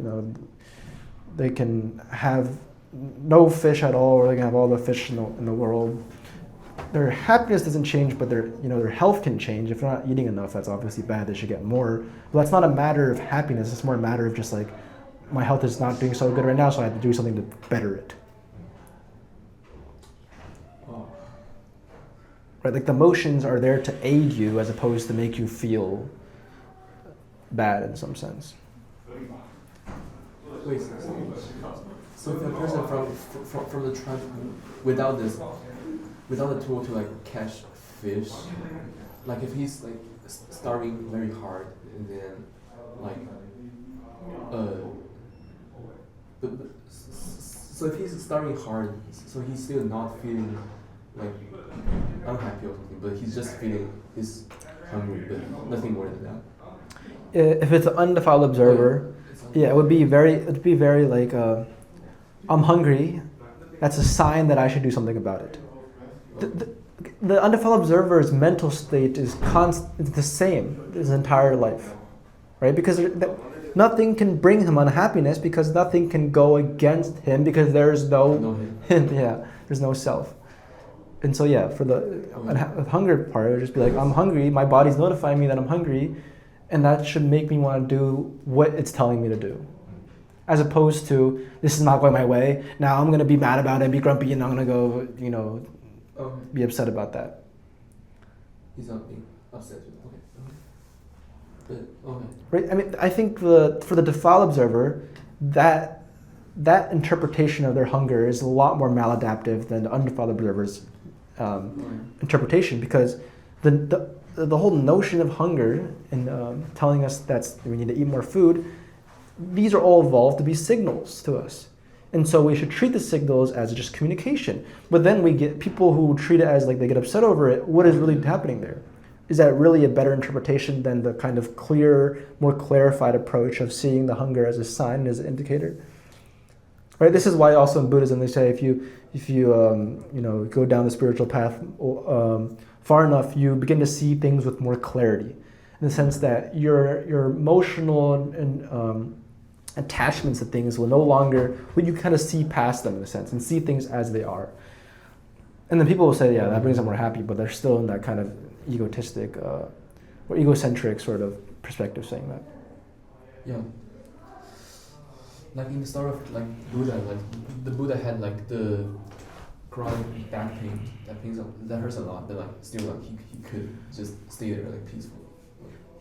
they can have no fish at all, or they can have all the fish in the world. Their happiness doesn't change, but their health can change. If they're not eating enough, that's obviously bad. They should get more. But that's not a matter of happiness. It's more a matter of just like, my health is not doing so good right now, so I have to do something to better it. Oh. right? Like the emotions are there to aid you as opposed to make you feel bad in some sense. Wait, so if a person from the tribe without the tool to like catch fish, like if he's like starving very hard and then like so if he's starving hard, so he's still not feeling like unhappy or something, but he's just feeling he's hungry, but nothing more than that. If it's an undefiled observer, yeah, it'd be very like, I'm hungry. That's a sign that I should do something about it. The undefiled observer's mental state is it's the same his entire life, right? Because nothing can bring him unhappiness because nothing can go against him because there's no him. Yeah, there's no self. And so yeah, for the hunger part, it would just be like, I'm hungry. My body's notifying me that I'm hungry, and that should make me want to do what it's telling me to do. As opposed to, this is not going my way, now I'm going to be mad about it, be grumpy, and I'm going to go, be upset about that. He's not being upset with it. Okay. But, okay. Right? I mean, I think for the defiled observer, that interpretation of their hunger is a lot more maladaptive than the undefiled observer's interpretation, because the whole notion of hunger and telling us that we need to eat more food, these are all evolved to be signals to us. And so we should treat the signals as just communication. But then we get people who treat it as like they get upset over it. What is really happening there? Is that really a better interpretation than the kind of clear, more clarified approach of seeing the hunger as a sign, as an indicator? Right. This is why also in Buddhism they say if you go down the spiritual path far enough, you begin to see things with more clarity, in the sense that your emotional and attachments to things will no longer, well, you kind of see past them in a sense and see things as they are. And then people will say, yeah, that brings them more happy, but they're still in that kind of egotistic or egocentric sort of perspective saying that. Yeah. Like in the story of like Buddha, like the Buddha had like the chronic back pain that hurts a lot, but like still like he could just stay there like peaceful.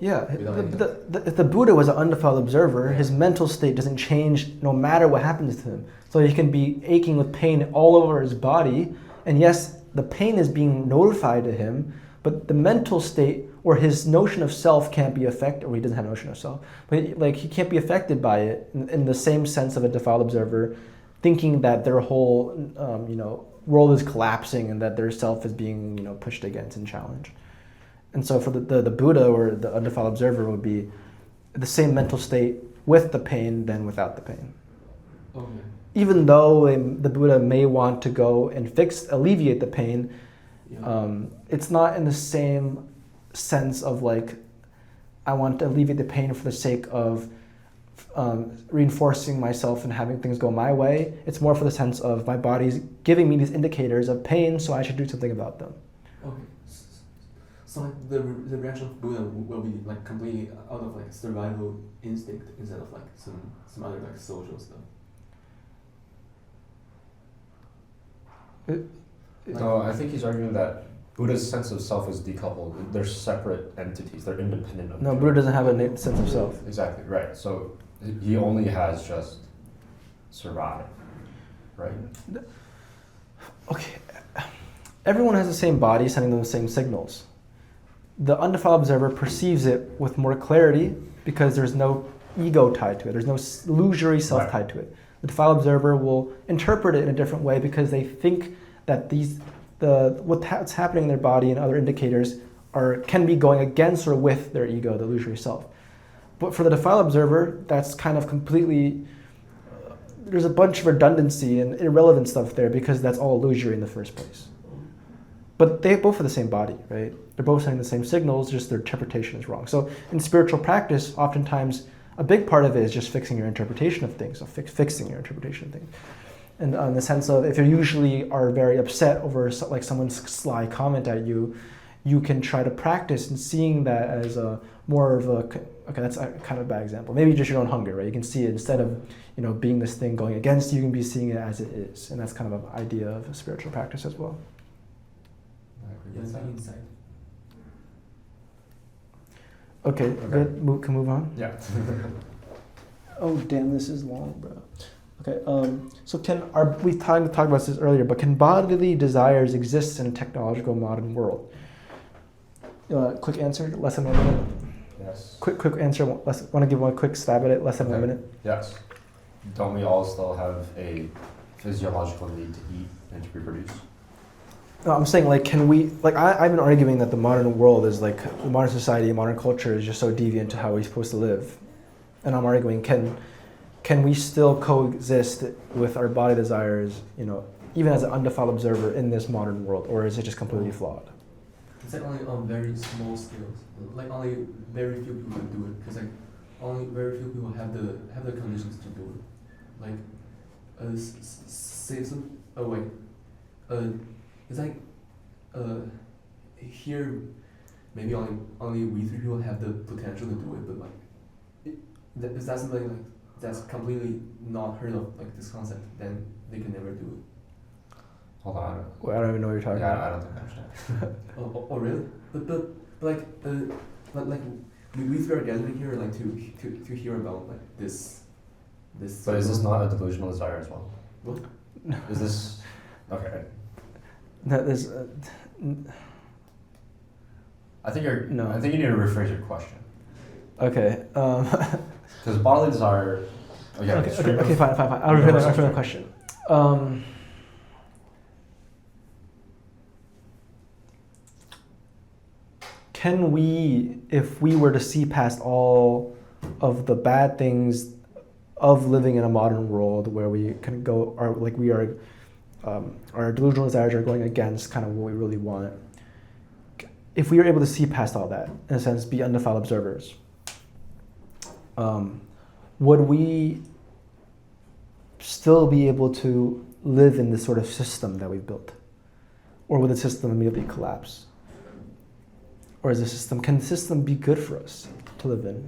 Yeah, if the Buddha was an undefiled observer, his mental state doesn't change no matter what happens to him. So he can be aching with pain all over his body, and yes, the pain is being notified to him, but the mental state or his notion of self can't be affected, or he doesn't have a notion of self, but he can't be affected by it in the same sense of a defiled observer, thinking that their whole world is collapsing and that their self is being pushed against and challenged. And so for the Buddha or the undefiled observer would be the same mental state with the pain than without the pain. Okay. Even though the Buddha may want to go and alleviate the pain, it's not in the same sense of like, I want to alleviate the pain for the sake of reinforcing myself and having things go my way. It's more for the sense of my body's giving me these indicators of pain, so I should do something about them. Okay. So like the reaction of Buddha will be like completely out of like survival instinct instead of like some other like social stuff. No, I think he's arguing that Buddha's sense of self is decoupled. They're separate entities. They're independent of each other. No, Buddha doesn't have a sense of self. Exactly, right. So he only has just survive, right? Okay. Everyone has the same body sending them the same signals. The undefiled observer perceives it with more clarity because there's no ego tied to it. There's no illusory self tied to it. The defiled observer will interpret it in a different way because they think that what's happening in their body and other indicators can be going against or with their ego, the illusory self. But for the defiled observer, that's kind of completely, there's a bunch of redundancy and irrelevant stuff there because that's all illusory in the first place. But they both have the same body, right? They're both sending the same signals, just their interpretation is wrong. So in spiritual practice, oftentimes a big part of it is just fixing your interpretation of things, fixing your interpretation of things. And in the sense of if you usually are very upset over like someone's sly comment at you, you can try to practice in seeing that as more of a, okay, that's a kind of a bad example. Maybe just your own hunger, right? You can see it instead of being this thing going against you, you can be seeing it as it is. And that's kind of an idea of a spiritual practice as well. I agree. Yeah, it's like inside. Okay, good. Can move on. Yeah. Oh damn, this is long, bro. Okay, so we talked about this earlier, but can bodily desires exist in a technological modern world? Quick answer, less than 1 minute. Yes. Quick answer. Want to give one quick stab at it? Less than 1 minute. Yes. Don't we all still have a physiological need to eat and to reproduce? No, I'm saying like, can we like? I've been arguing that the modern world is like the modern society, modern culture is just so deviant to how we're supposed to live, and I'm arguing can we still coexist with our body desires, you know, even as an undefiled observer in this modern world, or is it just completely flawed? It's like only on very small scales. Like only very few people can do it. Cause like only very few people have the conditions to do it. Like, say some. Oh wait. It's like, here, maybe only we three people have the potential to do it. But like, if that's something like that's completely not heard of, like this concept, then they can never do it. Hold on. Well, I don't even know what you're talking about. I don't think I understand. Oh really? But like like we three are gathering here like to hear about like this. But is this not a delusional desire as well? What? Is this okay? That is. I think you're. No. I think you need to rephrase your question. Okay. Because bodily desire. Oh, yeah. Okay. Fine. I'll rephrase the question. Can we, if we were to see past all of the bad things of living in a modern world where we can go, or like we are, our delusional desires are going against kind of what we really want. If we are able to see past all that, in a sense, be undefiled observers, would we still be able to live in this sort of system that we've built? Or would the system immediately collapse? Or can the system be good for us to live in,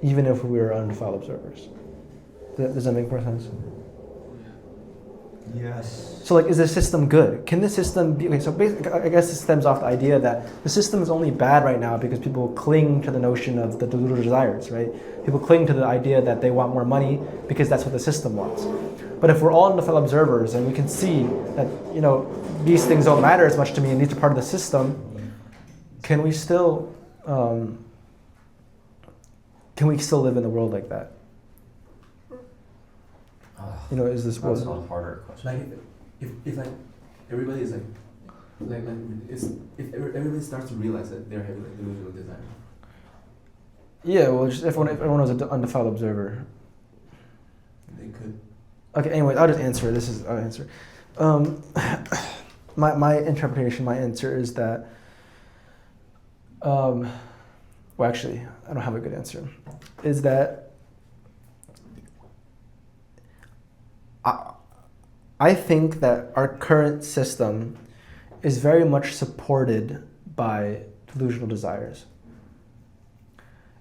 even if we are undefiled observers? Does that make more sense? Yes. So like, is the system good? Can the system be, okay, so basically, I guess it stems off the idea that the system is only bad right now because people cling to the notion of the delusional desires, right? People cling to the idea that they want more money because that's what the system wants. But if we're all undefiled observers and we can see that, you know, these things don't matter as much to me and these are part of the system, can we still live in a world like that? You know, is this That's a harder question. Like if like everybody is like it's if everybody starts to realize that they're having like delusional desire. Yeah, well, just if everyone was an undefiled observer. They could. Okay, anyway, I'll just answer. I'll answer. My interpretation, my answer is that. Well, actually, I don't have a good answer. Is that I think that our current system is very much supported by delusional desires.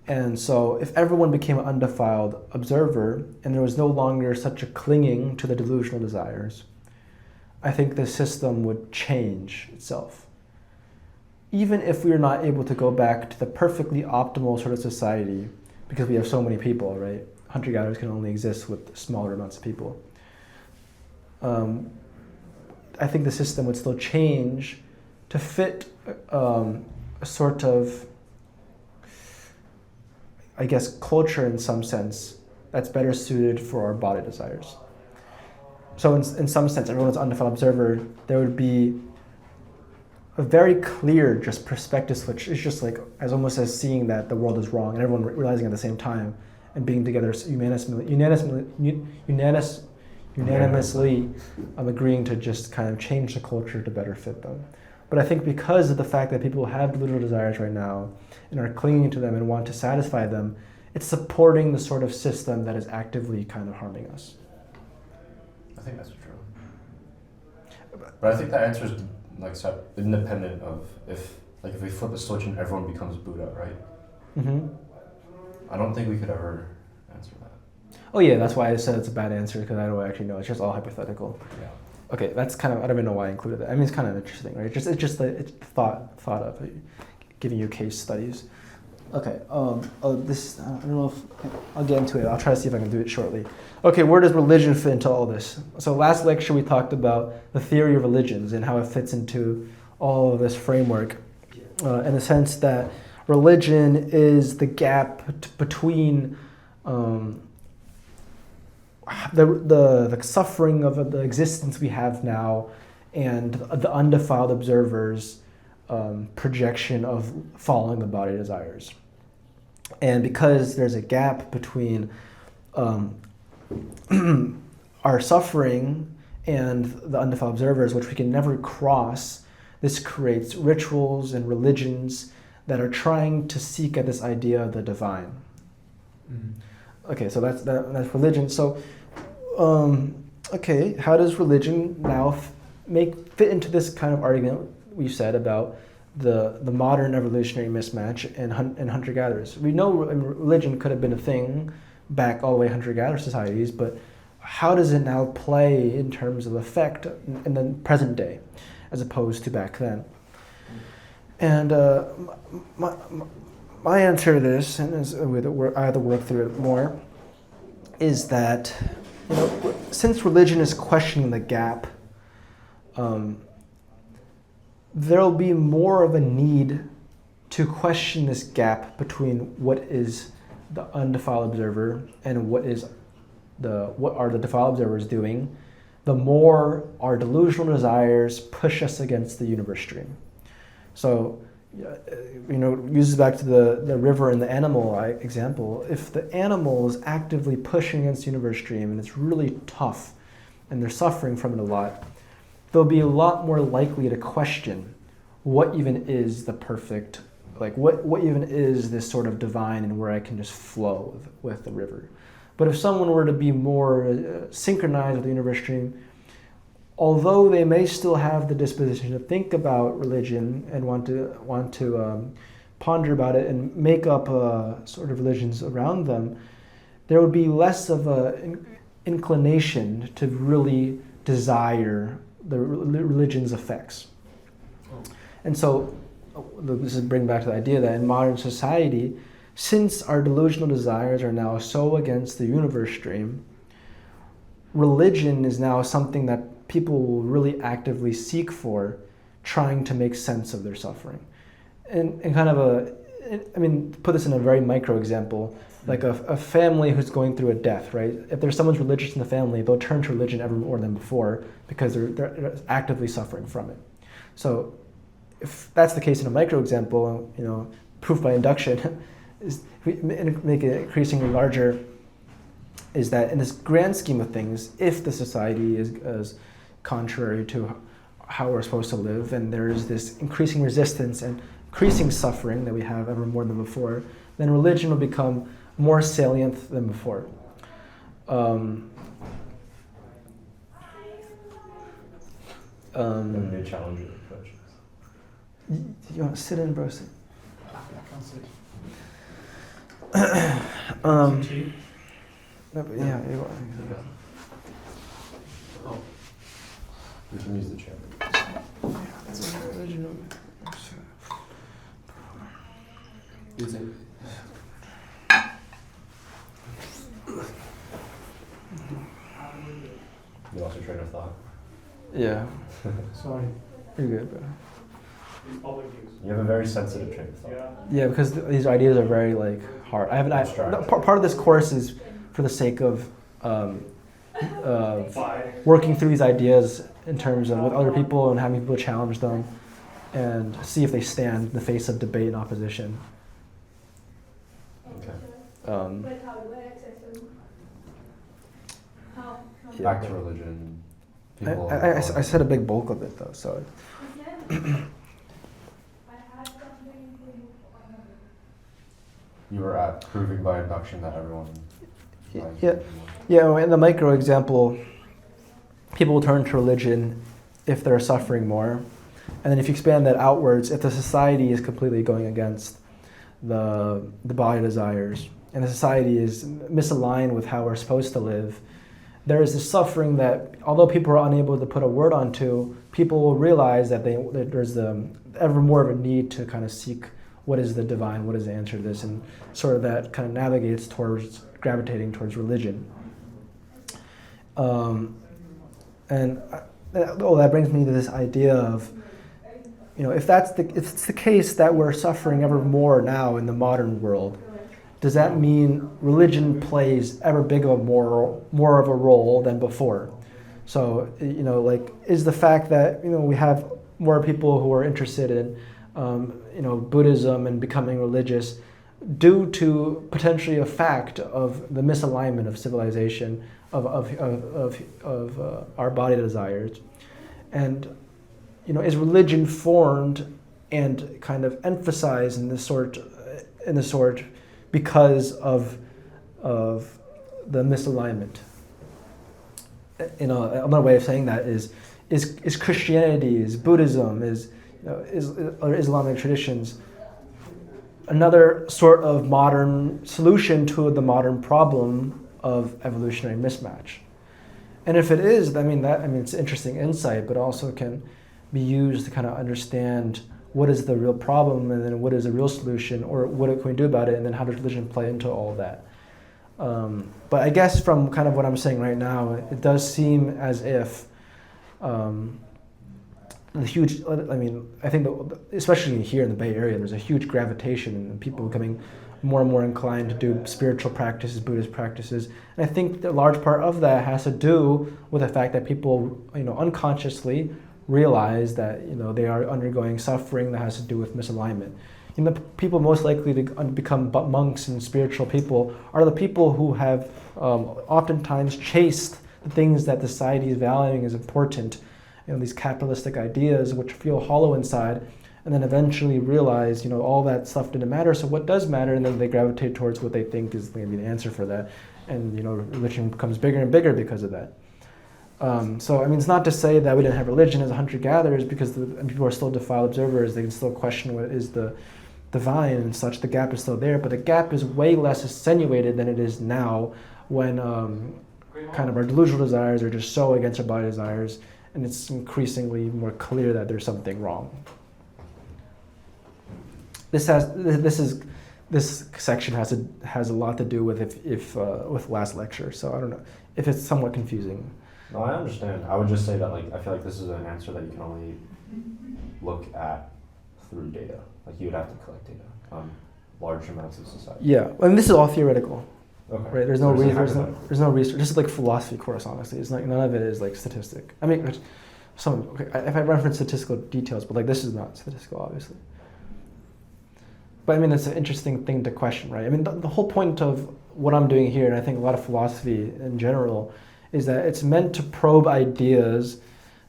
And so if everyone became an undefiled observer and there was no longer such a clinging to the delusional desires, I think the system would change itself. Even if we are not able to go back to the perfectly optimal sort of society, because we have so many people, right? Hunter-gatherers can only exist with smaller amounts of people. I think the system would still change to fit a sort of, I guess, culture in some sense that's better suited for our body desires. So in some sense, everyone's undefiled observer, there would be a very clear just perspective switch. It's just like almost as seeing that the world is wrong and everyone realizing at the same time and being together unanimously agreeing to just kind of change the culture to better fit them. But I think because of the fact that people have delusional desires right now and are clinging to them and want to satisfy them, it's supporting the sort of system that is actively kind of harming us. I think that's true. But I think that answer is like independent of if we flip a switch and everyone becomes Buddha, right? Mm-hmm. I don't think we could ever answer that. Oh yeah, that's why I said it's a bad answer, because I don't actually know. It's just all hypothetical. Yeah. Okay, that's kind of, I don't even know why I included that. I mean, it's kind of interesting, right? It's just the thought of it, giving you case studies. Okay, this, I don't know if, I'll get into it. I'll try to see if I can do it shortly. Okay, where does religion fit into all this? So last lecture we talked about the theory of religions and how it fits into all of this framework, in the sense that religion is the gap between the suffering of the existence we have now and the undefiled observer's projection of following the body desires. And because there's a gap between our suffering and the undefiled observers, which we can never cross, this creates rituals and religions that are trying to seek at this idea of the divine. Mm-hmm. Okay, so that's religion. So, okay, how does religion now fit into this kind of argument we said about the modern evolutionary mismatch and hunter-gatherers? We know religion could have been a thing back all the way hunter-gatherer societies, but how does it now play in terms of effect in the present day as opposed to back then? And my answer to this, and I have to work through it more, is that since religion is questioning the gap, there'll be more of a need to question this gap between what is the undefiled observer and what are the defiled observers doing, the more our delusional desires push us against the universe stream. So, uses back to the river and the animal example. If the animal is actively pushing against the universe stream and it's really tough and they're suffering from it a lot, they'll be a lot more likely to question what even is the perfect, like what even is this sort of divine and where I can just flow with the river. But if someone were to be more synchronized with the universe stream, although they may still have the disposition to think about religion and want to ponder about it and make up sort of religions around them, there would be less of an inclination to really desire the religion's effects. And so this is bring back to the idea that in modern society, since our delusional desires are now so against the universe stream, religion is now something that people will really actively seek for, trying to make sense of their suffering. And kind of put this in a very micro example, like a family who's going through a death, right? If there's someone religious in the family, they'll turn to religion ever more than before because they're actively suffering from it. So if that's the case in a micro example, proof by induction, is make it increasingly larger, is that in this grand scheme of things, if the society is contrary to how we're supposed to live, and there's this increasing resistance and increasing suffering that we have ever more than before, then religion will become more salient than before. They challenge your approaches. You want to sit in, bro? Sit. I can't sit. No, but yeah. Oh. You can use the chair. Is it? You lost your train of thought. Yeah. Sorry. You're good, bro. You have a very sensitive train of thought. Yeah, because these ideas are very hard. Part of this course is for the sake of working through these ideas in terms of with other people and having people challenge them and see if they stand in the face of debate and opposition. Okay. But how do I access them? How? Back to religion. People I said a big bulk of it though, so. You were at proving by induction that everyone. Yeah. In the micro example, people will turn to religion if they're suffering more, and then if you expand that outwards, if the society is completely going against the body desires, and the society is misaligned with how we're supposed to live, there is this suffering that, although people are unable to put a word onto, people will realize that there's ever more of a need to kind of seek what is the divine, what is the answer to this, and sort of that kind of navigates towards gravitating towards religion. That brings me to this idea of, if it's the case that we're suffering ever more now in the modern world, does that mean religion plays ever more of a role than before? So, is the fact that, we have more people who are interested in, Buddhism and becoming religious due to potentially a fact of the misalignment of civilization, of our body desires, and is religion formed and kind of emphasized in this sort because of the misalignment? Another way of saying that is Christianity, is Buddhism, or Islamic traditions another sort of modern solution to the modern problem of evolutionary mismatch? And if it is, it's interesting insight, but also can be used to kind of understand what is the real problem, and then what is the real solution, or what can we do about it, and then how does religion play into all of that? But I guess from kind of what I'm saying right now, it does seem as if I think especially here in the Bay Area, there's a huge gravitation and people becoming more and more inclined to do spiritual practices, Buddhist practices. And I think a large part of that has to do with the fact that people, unconsciously realize that, they are undergoing suffering that has to do with misalignment. People most likely to become monks and spiritual people are the people who have oftentimes chased the things that society is valuing as important, these capitalistic ideas which feel hollow inside, and then eventually realize, all that stuff didn't matter, so what does matter? And then they gravitate towards what they think is going to be the answer for that. And, religion becomes bigger and bigger because of that. It's not to say that we didn't have religion as hunter-gatherers, because people are still defiled observers. They can still question what is the divine and such. The gap is still there, but the gap is way less attenuated than it is now when kind of our delusional desires are just so against our body desires, and it's increasingly more clear that there's something wrong. This section has a lot to do with with last lecture, so I don't know if it's somewhat confusing. No, I understand. I would just say that I feel like this is an answer that you can only look at through data. You would have to collect data on large amounts of society. Yeah, and this is all theoretical. Okay. Right? There's no research. This is like philosophy course, honestly. It's like none of it is like statistic. If I reference statistical details, but this is not statistical, obviously. But it's an interesting thing to question, right? The whole point of what I'm doing here, and I think a lot of philosophy in general, is that it's meant to probe ideas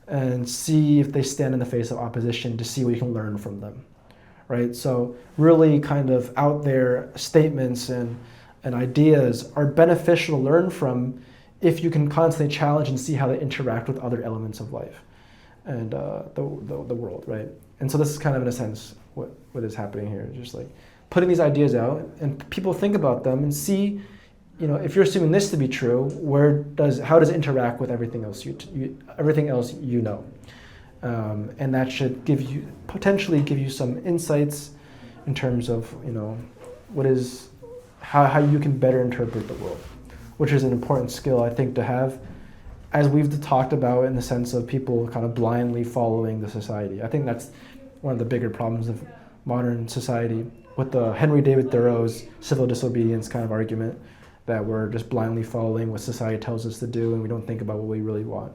and see if they stand in the face of opposition, to see what you can learn from them, right? So really kind of out there statements and ideas are beneficial to learn from if you can constantly challenge and see how they interact with other elements of life and the world, right? And so this is kind of, in a sense, what is happening here. Just putting these ideas out, and people think about them and see, if you're assuming this to be true, how does it interact with everything else you know? And that should potentially give you some insights in terms of, how you can better interpret the world, which is an important skill, I think, to have, as we've talked about, in the sense of people kind of blindly following the society. I think that's one of the bigger problems of modern society, with the Henry David Thoreau's civil disobedience kind of argument, that we're just blindly following what society tells us to do and we don't think about what we really want.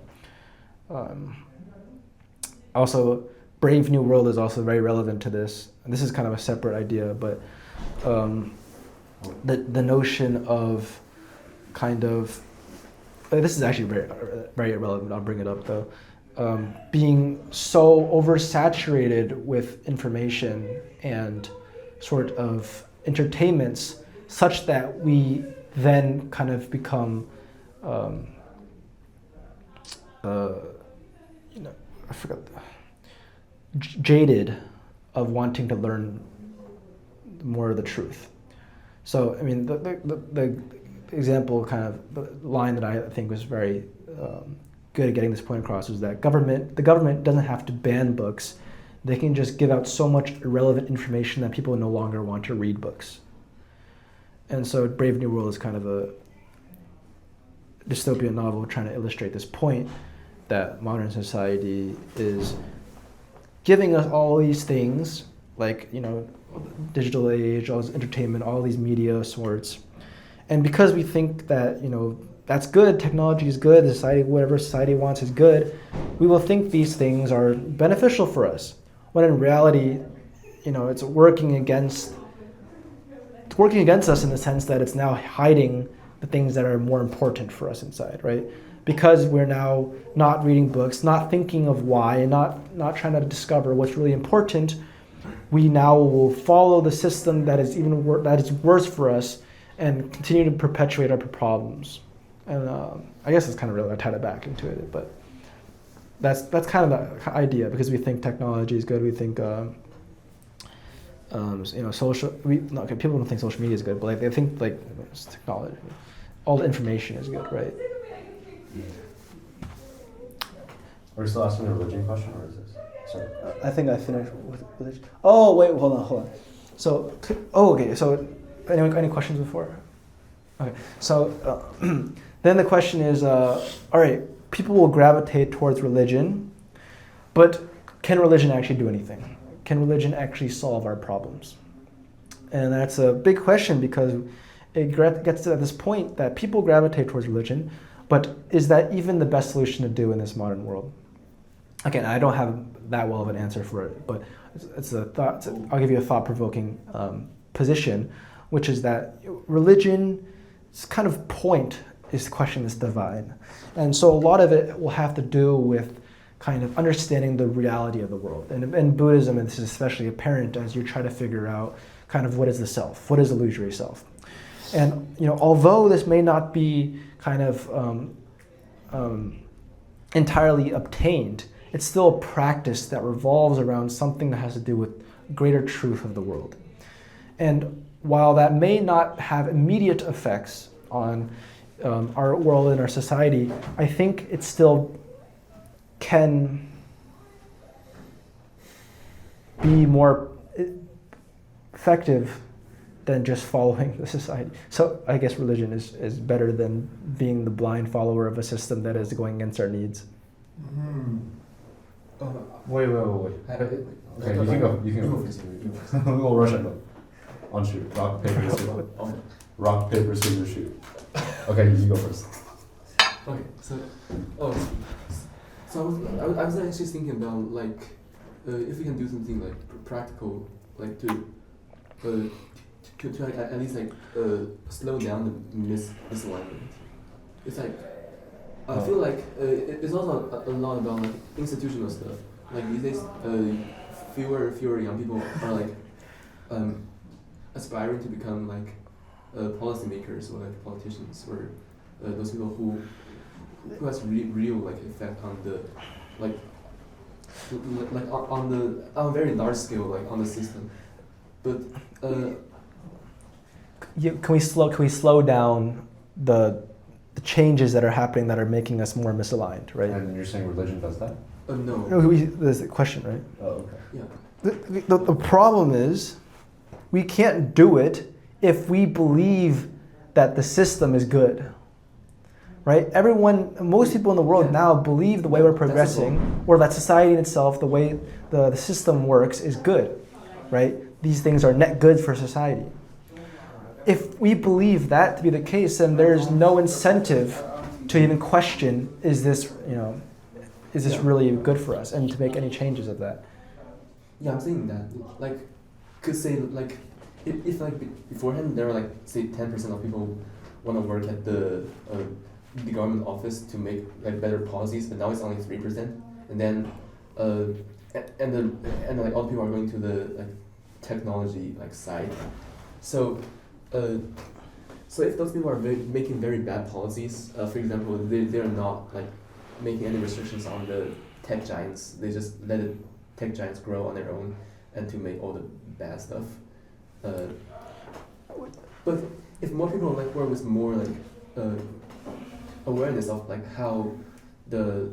Also, Brave New World is also very relevant to this. And this is kind of a separate idea, but the notion of kind of, this is actually very, very irrelevant, I'll bring it up though, being so oversaturated with information and sort of entertainments such that we then kind of become, jaded of wanting to learn more of the truth. So, the example, kind of line that I think was very good at getting this point across is that the government doesn't have to ban books. They can just give out so much irrelevant information that people no longer want to read books. And so Brave New World is kind of a dystopian novel trying to illustrate this point that modern society is giving us all these things, like, you know, digital age, all this entertainment, all these media sorts. And because we think that, you know, that's good, technology is good, society, whatever society wants is good, we will think these things are beneficial for us. When in reality, you know, it's working against us in the sense that it's now hiding the things that are more important for us inside, right? Because we're now not reading books, not thinking of why, and not trying to discover what's really important, we now will follow the system that is that is worse for us and continue to perpetuate our problems. And I guess it's kind of really, I tied it back into it, but that's kind of the idea, because we think technology is good, we think you know, people don't think social media is good, but like they think like it's technology, all the information is good, right? Are we still asking a religion question, or is this? Sorry. I think I finished with it. Oh wait, hold on. So, okay. So, any questions before? Okay. So, then the question is, all right, people will gravitate towards religion, but can religion actually do anything? Can religion actually solve our problems? And that's a big question, because it gets to this point that people gravitate towards religion, but is that even the best solution to do in this modern world? Again, I don't have that well of an answer for it, but it's a thought. I'll give you a thought-provoking position, which is that religion's kind of point is to question this divine. And so a lot of it will have to do with kind of understanding the reality of the world. And in Buddhism, and this is especially apparent as you try to figure out kind of what is the self, what is illusory self. And, you know, although this may not be kind of entirely obtained, it's still a practice that revolves around something that has to do with greater truth of the world. And while that may not have immediate effects on our world and our society, I think it still can be more effective than just following the society. So I guess religion is better than being the blind follower of a system that is going against our needs. Wait. Okay, you can go. You can go. We'll rush it. On shoot. Rock, paper, scissors. Rock, paper, scissors, shoot. Okay, you go first. Okay, so I was actually thinking about like if we can do something like practical, like to like, at least like slow down the misalignment. It's like I feel like it's also a lot about like institutional stuff. Like these days, fewer young people are like aspiring to become like policymakers or like politicians, or those people who has real like effect on the like on a very large scale, like on the system. But can we slow down the changes that are happening that are making us more misaligned, right? And you're saying religion does that? no. There's a question, right? Oh, okay. Yeah. The problem is we can't do it if we believe that the system is good, right? Most people in the world now believe the way we're progressing, or that society in itself, the way the system works is good, right? These things are net good for society. If we believe that to be the case, then there's no incentive to even question, is this really good for us, and to make any changes of that. Yeah, I'm saying that. Like, could say like, if like beforehand there were like say 10% of people want to work at the government office to make like better policies, but now it's only 3%, and then and like all people are going to the like technology like side, so if those people are making very bad policies, for example, they're not like making any restrictions on the tech giants, they just let the tech giants grow on their own and to make all the bad stuff. But if more people like were with more like awareness of like how the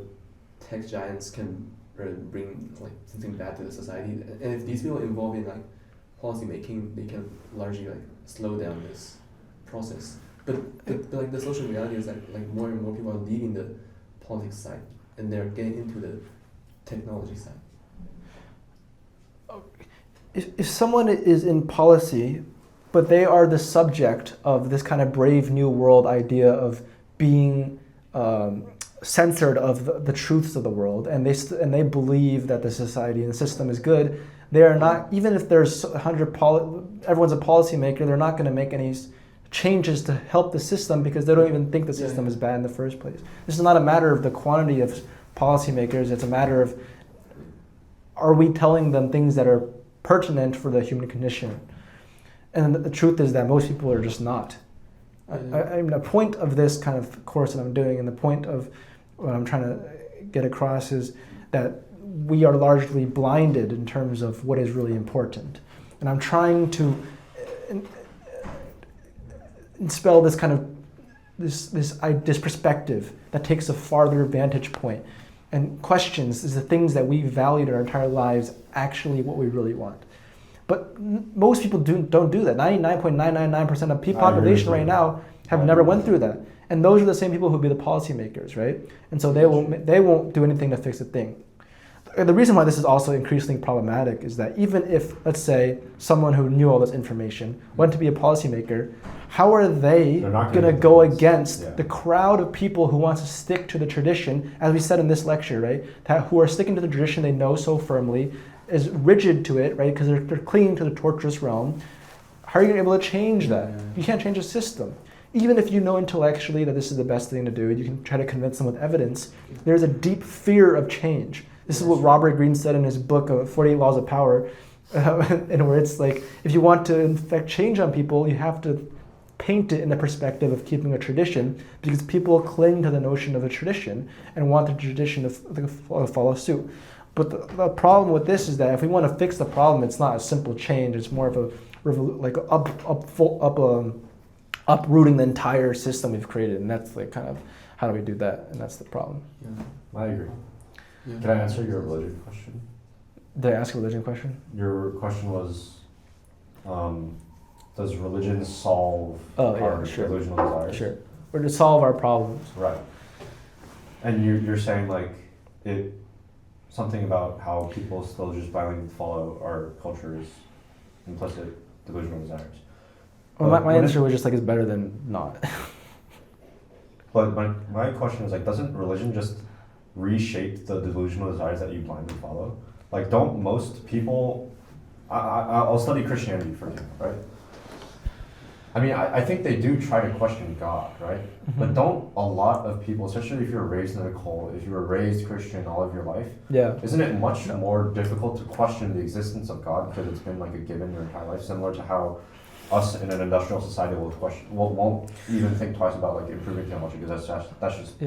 tech giants can bring like something bad to the society, and if these people involved in like policy making, they can largely like slow down this process. But like the social reality is that like more and more people are leaving the politics side and they're getting into the technology side. If someone is in policy, but they are the subject of this kind of brave new world idea of being censored of the truths of the world, and they believe that the society and the system is good, they are not, even if there's everyone's a policymaker, they're not going to make any changes to help the system because they don't even think the system is bad in the first place. This is not a matter of the quantity of policymakers, it's a matter of, are we telling them things that are pertinent for the human condition? And the truth is that most people are just not. I mean, the point of this kind of course that I'm doing, and the point of what I'm trying to get across, is that we are largely blinded in terms of what is really important. And I'm trying to dispel this kind of this perspective that takes a farther vantage point and questions, is the things that we valued in our entire lives actually what we really want? But most people don't do that. 99.999% of population right now have never went through that. And those are the same people who be the policymakers, right? And so they won't do anything to fix a thing. The reason why this is also increasingly problematic is that even if, let's say, someone who knew all this information went to be a policymaker, how are they going to go against the crowd of people who wants to stick to the tradition, as we said in this lecture, right? Who are sticking to the tradition they know so firmly, is rigid to it, right? Because they're clinging to the torturous realm. How are you able to change that? You can't change a system. Even if you know intellectually that this is the best thing to do, you can try to convince them with evidence, there's a deep fear of change. This is what Robert Greene said in his book, 48 Laws of Power, and where it's like, if you want to infect change on people, you have to paint it in the perspective of keeping a tradition, because people cling to the notion of a tradition and want the tradition to follow suit. But the problem with this is that if we want to fix the problem, it's not a simple change. It's more of a uprooting the entire system we've created, and that's like kind of how do we do that, and that's the problem. I agree. Can I answer your religion question? Did I ask a religion question? Your question was, does religion solve our delusional desires? Sure. Or to solve our problems. Right. And you're saying like something about how people still just blindly follow our culture's implicit delusional desires. Well, my answer was just like it's better than not. But my question is like, doesn't religion just reshape the delusional desires that you blindly follow? Like, don't most people, I'll study Christianity, for example, right? I mean, I think they do try to question God, right? Mm-hmm. But don't a lot of people, especially if you're raised in a cult, if you were raised Christian all of your life, isn't it much more difficult to question the existence of God because it's been like a given your entire life, similar to how us in an industrial society won't even think twice about like improving theology, because that's just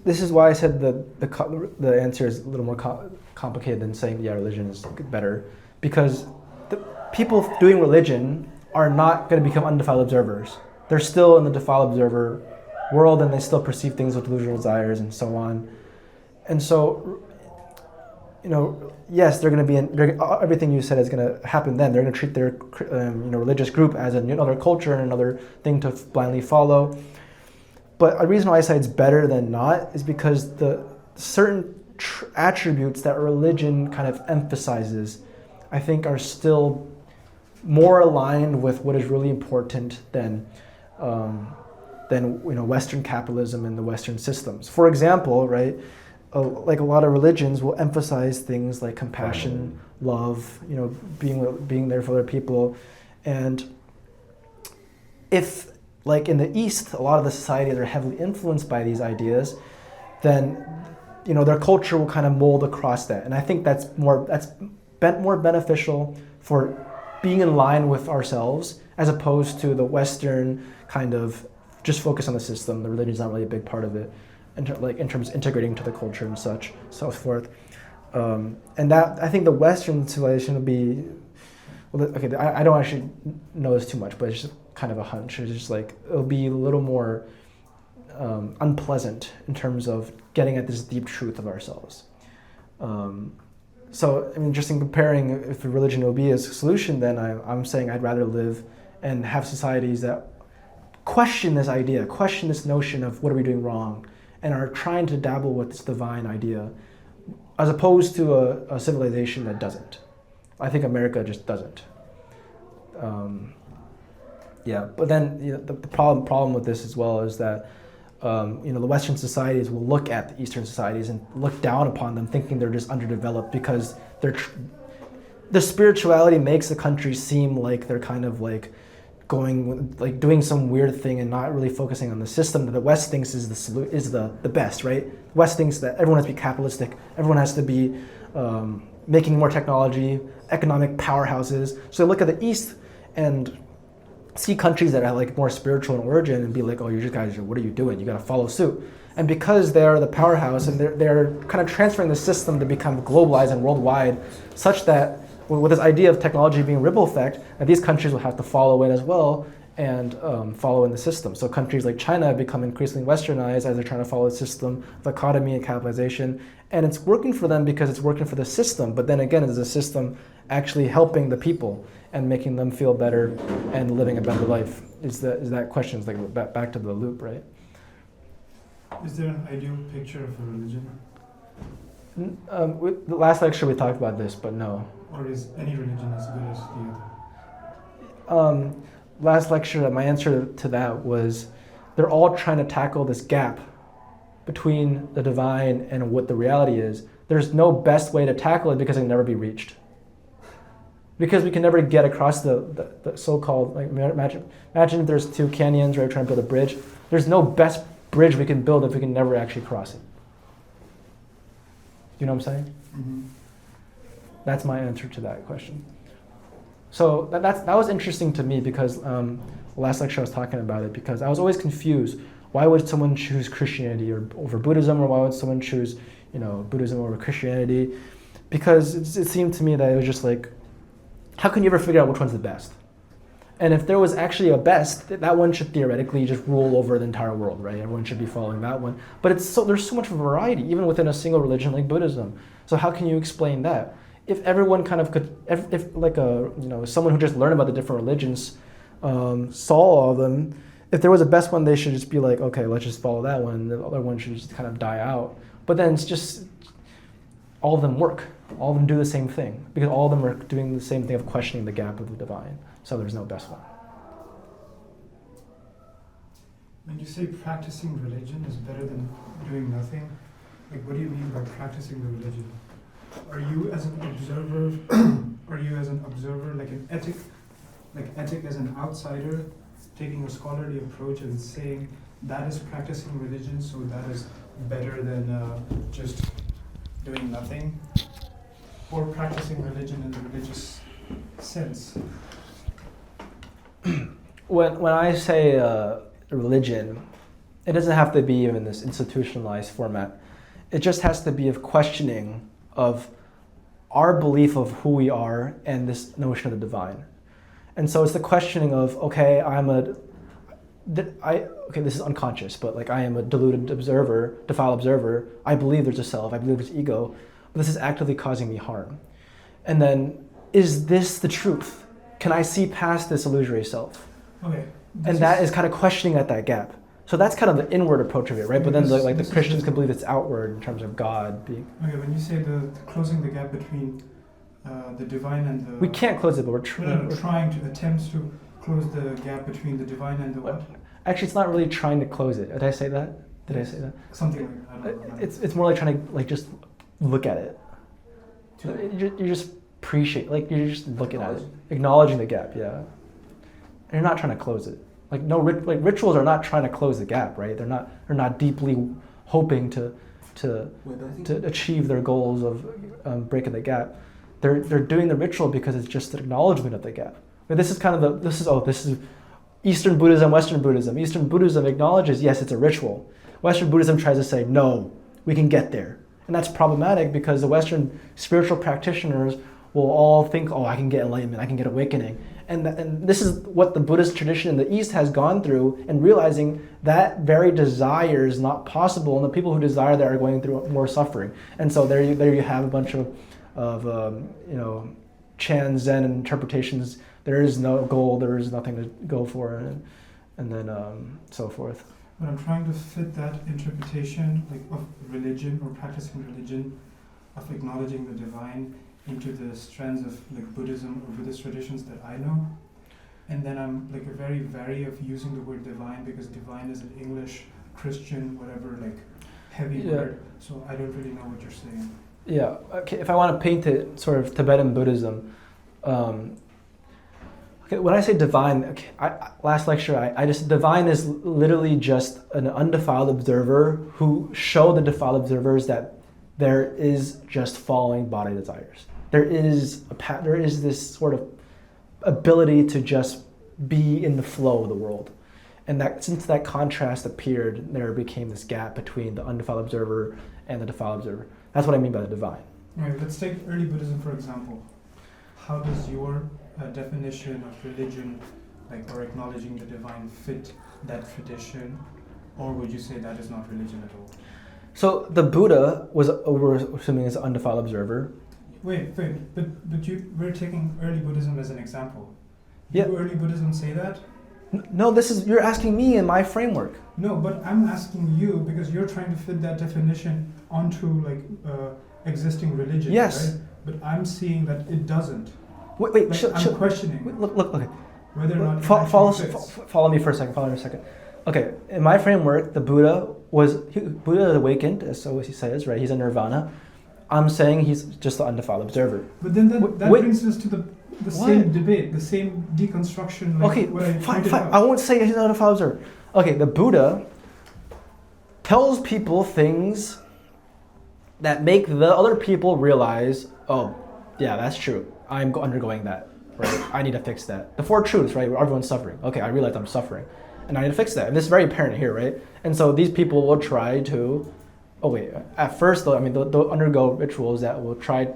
this is why I said the answer is a little more complicated than saying religion is better, because the people doing religion are not going to become undefiled observers. They're still in the defiled observer world, and they still perceive things with delusional desires and so on. And so, yes, they're going to be everything you said is going to happen then. They're going to treat their religious group as another culture and another thing to blindly follow. But a reason why I say it's better than not is because the certain attributes that religion kind of emphasizes, I think, are still more aligned with what is really important than Western capitalism and the Western systems. For example, right, like a lot of religions will emphasize things like compassion, love, being there for other people, and if, like in the East, a lot of the societies are heavily influenced by these ideas, then their culture will kind of mold across that, and I think that's more beneficial for being in line with ourselves, as opposed to the Western kind of just focus on the system. The religion is not really a big part of it, in terms of integrating to the culture and so forth. And that, I think the Western civilization would be, I don't actually know this too much, but it's just kind of a hunch. It's just like it'll be a little more unpleasant in terms of getting at this deep truth of ourselves. So, I mean, just in comparing if religion will be a solution, then I'm saying I'd rather live and have societies that question this idea, question this notion of what are we doing wrong, and are trying to dabble with this divine idea, as opposed to a civilization that doesn't. I think America just doesn't. But then the problem with this as well is that the Western societies will look at the Eastern societies and look down upon them, thinking they're just underdeveloped because the spirituality makes the country seem like they're kind of like doing some weird thing and not really focusing on the system that the West thinks is the best, right? The West thinks that everyone has to be capitalistic, everyone has to be making more technology, economic powerhouses. So they look at the East and see countries that are like more spiritual in origin and be like, oh, you guys, what are you doing? You got to follow suit. And because they're the powerhouse and they're kind of transferring the system to become globalized and worldwide, such that with this idea of technology being ripple effect, that these countries will have to follow it as well and follow in the system. So countries like China have become increasingly westernized as they're trying to follow the system of economy and capitalization. And it's working for them because it's working for the system. But then again, is the system actually helping the people and making them feel better and living a better life? Is that question, is like back to the loop, right? Is there an ideal picture of a religion? The last lecture we talked about this, but no. Or is any religion as good as the other? Last lecture, my answer to that was they're all trying to tackle this gap between the divine and what the reality is. There's no best way to tackle it because it can never be reached. Because we can never get across the so-called, like, imagine if there's two canyons, right, trying to build a bridge. There's no best bridge we can build if we can never actually cross it. You know what I'm saying? Mm-hmm. That's my answer to that question. So that was interesting to me because last lecture I was talking about it because I was always confused. Why would someone choose Christianity over Buddhism, or why would someone choose Buddhism over Christianity? Because it seemed to me that it was just like, how can you ever figure out which one's the best? And if there was actually a best, that one should theoretically just rule over the entire world, right? Everyone should be following that one. But there's so much variety, even within a single religion like Buddhism. So how can you explain that? If everyone kind of could, if like someone who just learned about the different religions saw all of them, if there was a best one, they should just be like, okay, let's just follow that one. The other one should just kind of die out. But then it's just, all of them work. All of them do the same thing because all of them are doing the same thing of questioning the gap of the divine. So there's no best one. When you say practicing religion is better than doing nothing, like what do you mean by practicing the religion? Are you as an observer, like an ethic as an outsider, taking a scholarly approach and saying that is practicing religion, so that is better than just doing nothing? Or practicing religion in the religious sense? When I say religion, it doesn't have to be in this institutionalized format. It just has to be of questioning of our belief of who we are and this notion of the divine. And so it's the questioning of, okay, this is unconscious, but like I am a deluded observer, defiled observer. I believe there's a self, I believe there's ego, but this is actively causing me harm. And then, is this the truth? Can I see past this illusory self? Okay. And that is kind of questioning at that gap. So that's kind of the inward approach of it, right? But then the Christians can believe it's outward in terms of God being. Okay, when you say the closing the gap between the divine and the... We can't close it, but we're trying to attempt to close the gap between the divine and the what? Actually, it's not really trying to close it. Did I say that? Something like that. I don't know. It's more like trying to like just look at it. You just appreciate, like you're just looking at it, acknowledging the gap, yeah. And you're not trying to close it. Like rituals are not trying to close the gap, right? They're not deeply hoping to achieve their goals of breaking the gap. They're doing the ritual because it's just an acknowledgement of the gap. But this is Eastern Buddhism, Western Buddhism. Eastern Buddhism acknowledges, yes, it's a ritual. Western Buddhism tries to say, no, we can get there. And that's problematic because the Western spiritual practitioners will all think, oh, I can get enlightenment, I can get awakening. And this is what the Buddhist tradition in the East has gone through, and realizing that very desire is not possible, and the people who desire that are going through more suffering. And so there you have a bunch of Chan Zen interpretations. There is no goal, there is nothing to go for, and then so forth. But I'm trying to fit that interpretation like of religion or practicing religion, of acknowledging the divine into the strands of like Buddhism or Buddhist traditions that I know. And then I'm like very wary of using the word divine because divine is an English, Christian, whatever, like heavy word. So I don't really know what you're saying. Yeah, okay, if I want to paint it sort of Tibetan Buddhism, okay, when I say divine, okay, last lecture, I just, divine is literally just an undefiled observer who show the defiled observers that there is just following bodily desires. There is this sort of ability to just be in the flow of the world. And that since that contrast appeared, there became this gap between the undefiled observer and the defiled observer. That's what I mean by the divine. Right, let's take early Buddhism for example. How does your definition of religion, like, or acknowledging the divine, fit that tradition, or would you say that is not religion at all? So the Buddha was, we're assuming, is an undefiled observer. Wait, but we're taking early Buddhism as an example. Yeah. Do early Buddhism say that? No, you're asking me in my framework. No, but I'm asking you because you're trying to fit that definition onto like existing religion. Yes. Right? But I'm seeing that it doesn't. Wait, Like, I'm questioning look, okay. whether or not it Follow me for a second. Okay, in my framework, the Buddha awakened, as so he says, right? He's in nirvana. I'm saying he's just the undefiled observer. But then that brings us to the same debate, the same deconstruction. Like Okay, what I fine. out. I won't say he's not undefiled observer. Okay, the Buddha tells people things that make the other people realize, oh, yeah, that's true. I'm undergoing that, right? I need to fix that. The four truths, right? Everyone's suffering. Okay, I realize I'm suffering, and I need to fix that. And this is very apparent here, right? And so these people will try to, at first, though, I mean, they'll undergo rituals that will try.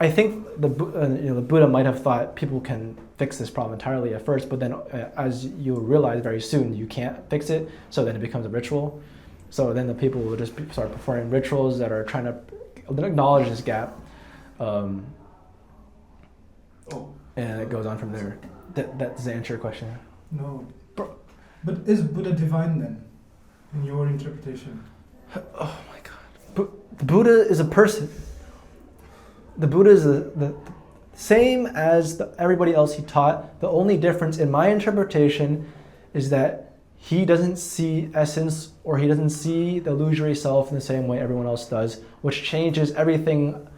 I think the Buddha might have thought people can fix this problem entirely at first, but then as you realize very soon, you can't fix it. So then it becomes a ritual. So then the people will just start performing rituals that are trying to acknowledge this gap. And it goes on from there. Does that answer your question? No. But is Buddha divine then, in your interpretation? Oh my God. The Buddha is a person. The Buddha is the same as everybody else he taught. The only difference in my interpretation is that he doesn't see essence, or he doesn't see the illusory self in the same way everyone else does, which changes everything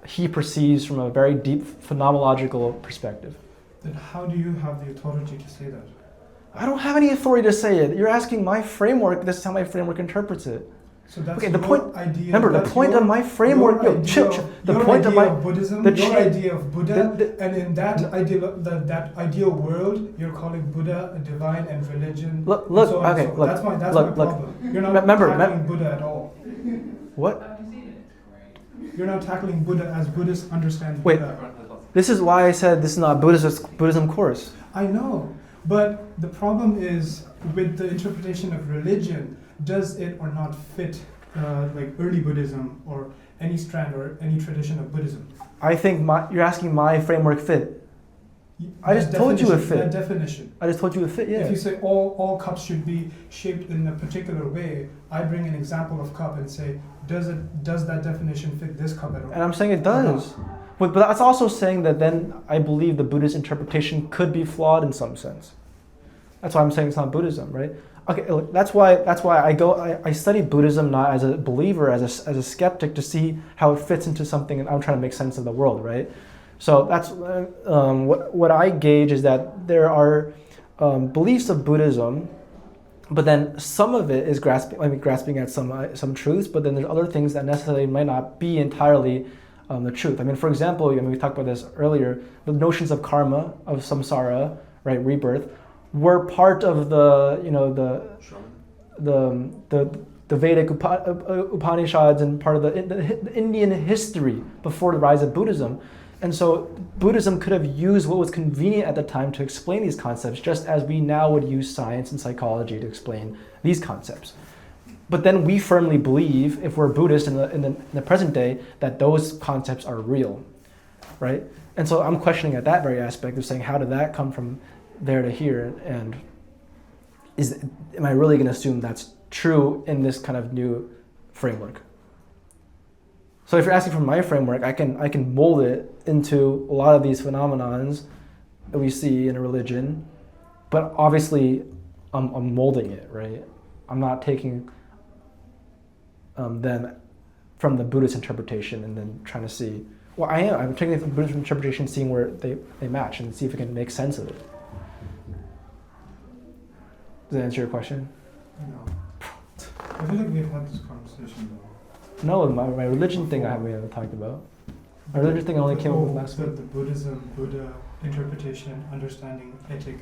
he perceives from a very deep phenomenological perspective. Then how do you have the authority to say that? I don't have any authority to say it. You're asking my framework. This is how my framework interprets it. So that's okay, the point. Idea. Remember, the point of my framework. The point of my Buddhism, idea of Buddha, and in that ideal world, you're calling Buddha a divine and religion. Look. That's my problem. You're not tackling Buddha at all. What? You're not tackling Buddha as Buddhists understand Buddha. This is why I said this is not a Buddhism course. I know, but the problem is with the interpretation of religion. Does it or not fit like early Buddhism or any strand or any tradition of Buddhism? I think you're asking my framework fit. I just told you it fit. That definition. I just told you it fit, yeah. If you say all cups should be shaped in a particular way, I bring an example of cup and say, does that definition fit this cup at all? And I'm saying it does. But that's also saying that then I believe the Buddhist interpretation could be flawed in some sense. That's why I'm saying it's not Buddhism, right? Okay, look, that's why I study Buddhism not as a believer, as a skeptic, to see how it fits into something, and I'm trying to make sense of the world, right? So that's what I gauge is that there are beliefs of Buddhism, but then some of it is grasping at some truths, but then there's other things that necessarily might not be entirely the truth. I mean, for example, we talked about this earlier, the notions of karma, of samsara, right, rebirth, were part of the Vedic Upanishads and part of the Indian history before the rise of Buddhism. And so Buddhism could have used what was convenient at the time to explain these concepts, just as we now would use science and psychology to explain these concepts. But then we firmly believe, if we're Buddhist in the present day, that those concepts are real, right? And so I'm questioning at that very aspect of saying, how did that come from there to here? And am I really going to assume that's true in this kind of new framework? So if you're asking for my framework, I can mold it into a lot of these phenomenons that we see in a religion, but obviously I'm molding it, right? I'm not taking them from the Buddhist interpretation and then trying to see, well, I am. I'm taking it from Buddhist interpretation, seeing where they match and see if we can make sense of it. Does that answer your question? No. I feel like we've had this conversation though. No, my religion thing we haven't talked about. My religion thing only came up with last week. The Buddhism, Buddha interpretation, understanding, ethic,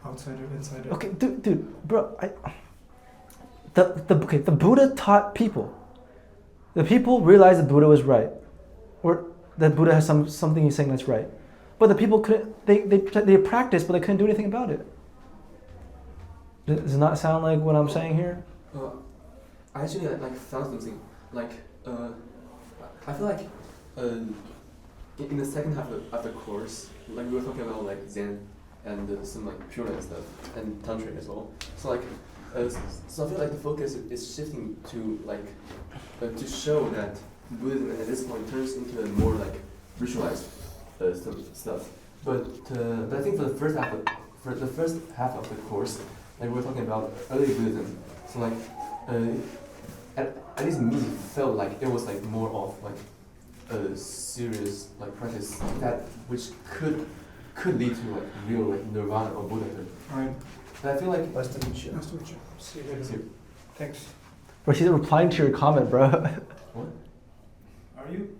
outsider, insider. Okay, dude, bro, the Buddha taught people. The people realized that Buddha was right, or that Buddha has something he's saying that's right. But the people couldn't. They practiced, but they couldn't do anything about it. Does it not sound like what I'm saying here? I actually like found something. Like, I feel like in the second half of the course, like we were talking about like Zen and some like Pure Land stuff and Tantra as well. So like, so I feel like the focus is shifting to like to show that Buddhism at this point turns into a more like ritualized stuff. But I think for the first half of the course, like we were talking about early Buddhism. So like. At least me felt like it was like more of like a serious like practice that which could lead to like real like nirvana or Buddhahood. Alright. And I feel like Nice to meet you. Nice to meet you. See you later. See you. Thanks. Bro, she's replying to your comment, bro. What? Are you?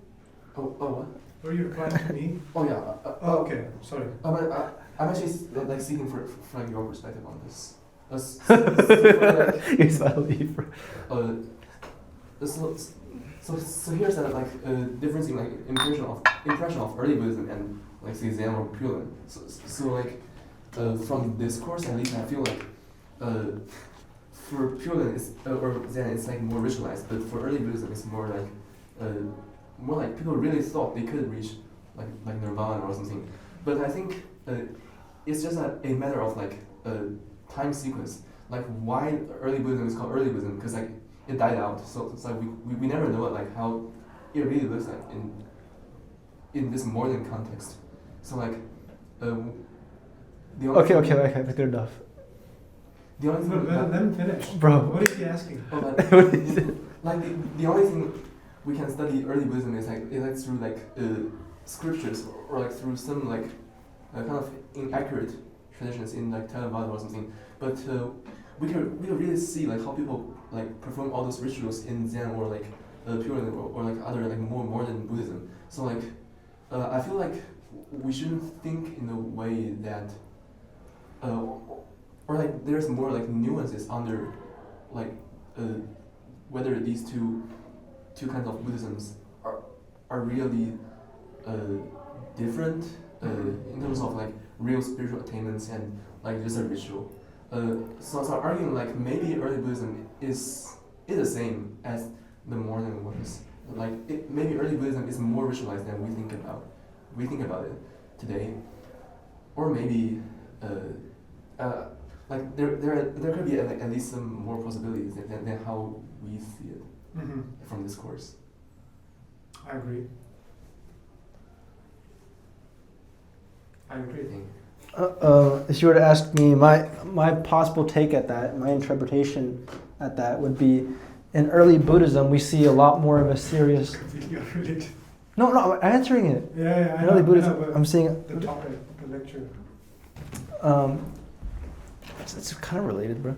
Oh what? Were you replying to me? Oh yeah. Oh, okay. Sorry. I'm actually like seeking for like your perspective on this. He's about to leave, bro. So here's that like difference in like impression of early Buddhism and like say Zen or Pure Land. So like from this course at least I feel like for Pure Land or Zen it's like more ritualized, but for early Buddhism it's more like people really thought they could reach like nirvana or something. But I think it's just a matter of like time sequence. Like why early Buddhism is called early Buddhism because like it died out. So it's like we never know like how it really looks like in this modern context. So like the only Okay, good enough. The only thing Let him finish. Bro. What is he asking? Like the only thing we can study early Buddhism is like through like scriptures or like through some like kind of inaccurate traditions in like Theravada or something. But we can really see like how people like perform all those rituals in Zen or like Pure Land or like other like more modern Buddhism. So like I feel like we shouldn't think in a way that or like there's more like nuances under like whether these two kinds of Buddhisms are really different in terms of like real spiritual attainments and like just a ritual. So I'm arguing like maybe early Buddhism is the same as the modern ones. Like maybe early Buddhism is more ritualized than we think about it today, or maybe like there could be at least some more possibilities than how we see it from this course. I agree. If you were to ask me, my possible take at that, my interpretation at that would be, in early Buddhism, we see a lot more of a serious. No, I'm answering it. Yeah, in early Buddhism, I'm seeing the topic, the lecture. It's kind of related, bro.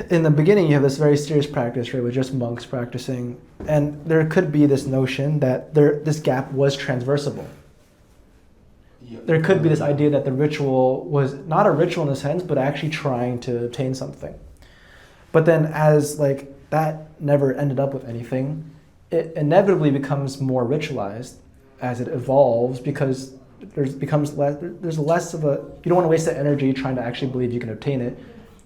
In the beginning, you have this very serious practice, right, with just monks practicing, and there could be this notion that this gap was transversible. There could be this idea that the ritual was not a ritual in a sense, but actually trying to obtain something. But then as like that never ended up with anything, it inevitably becomes more ritualized as it evolves, because there's less of a, you don't want to waste that energy trying to actually believe you can obtain it.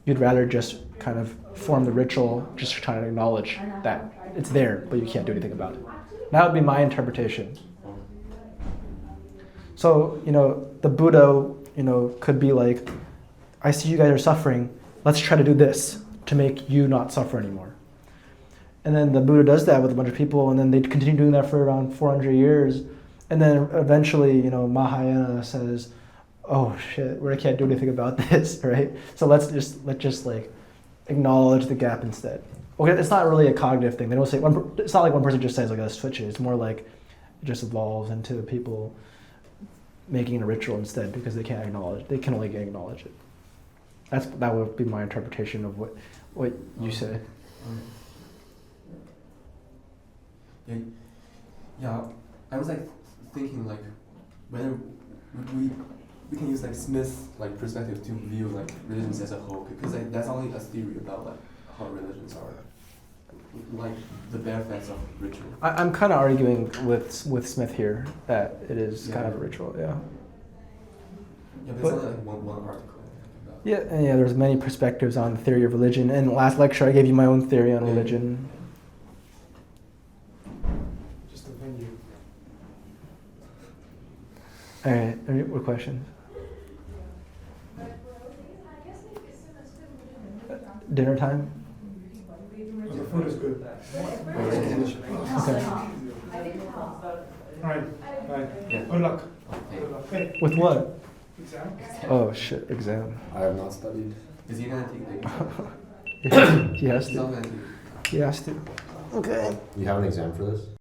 You'd rather just kind of form the ritual, just trying to acknowledge that it's there, but you can't do anything about it. That would be my interpretation. So, the Buddha, could be like, I see you guys are suffering, let's try to do this to make you not suffer anymore. And then the Buddha does that with a bunch of people, and then they continue doing that for around 400 years. And then eventually, Mahayana says, oh shit, we can't do anything about this, right? So let's just like acknowledge the gap instead. Okay, it's not really a cognitive thing. They don't say it's not like one person just says like let's switch it. It's more like it just evolves into people making a ritual instead because they can't acknowledge. They can only acknowledge it. That would be my interpretation of what you said. Yeah, I was like thinking like whether we can use like Smith's like perspective to view like religions as a whole, because like that's only a theory about like how religions are, like the bare facts of ritual. I'm kind of arguing with Smith here that it is kind of a ritual, yeah. Yeah, but it's only like one article. Yeah, and there's many perspectives on the theory of religion. And last lecture I gave you my own theory on religion. Just a venue. All right, any more questions? Dinner time? The food is good. Okay. Alright. Yeah. Good luck. Okay. Good luck. Hey, With what? exam? Oh shit, exam. I have not studied. Is he gonna take the He has He's not to. gonna take He has to. Okay. You have an exam for this?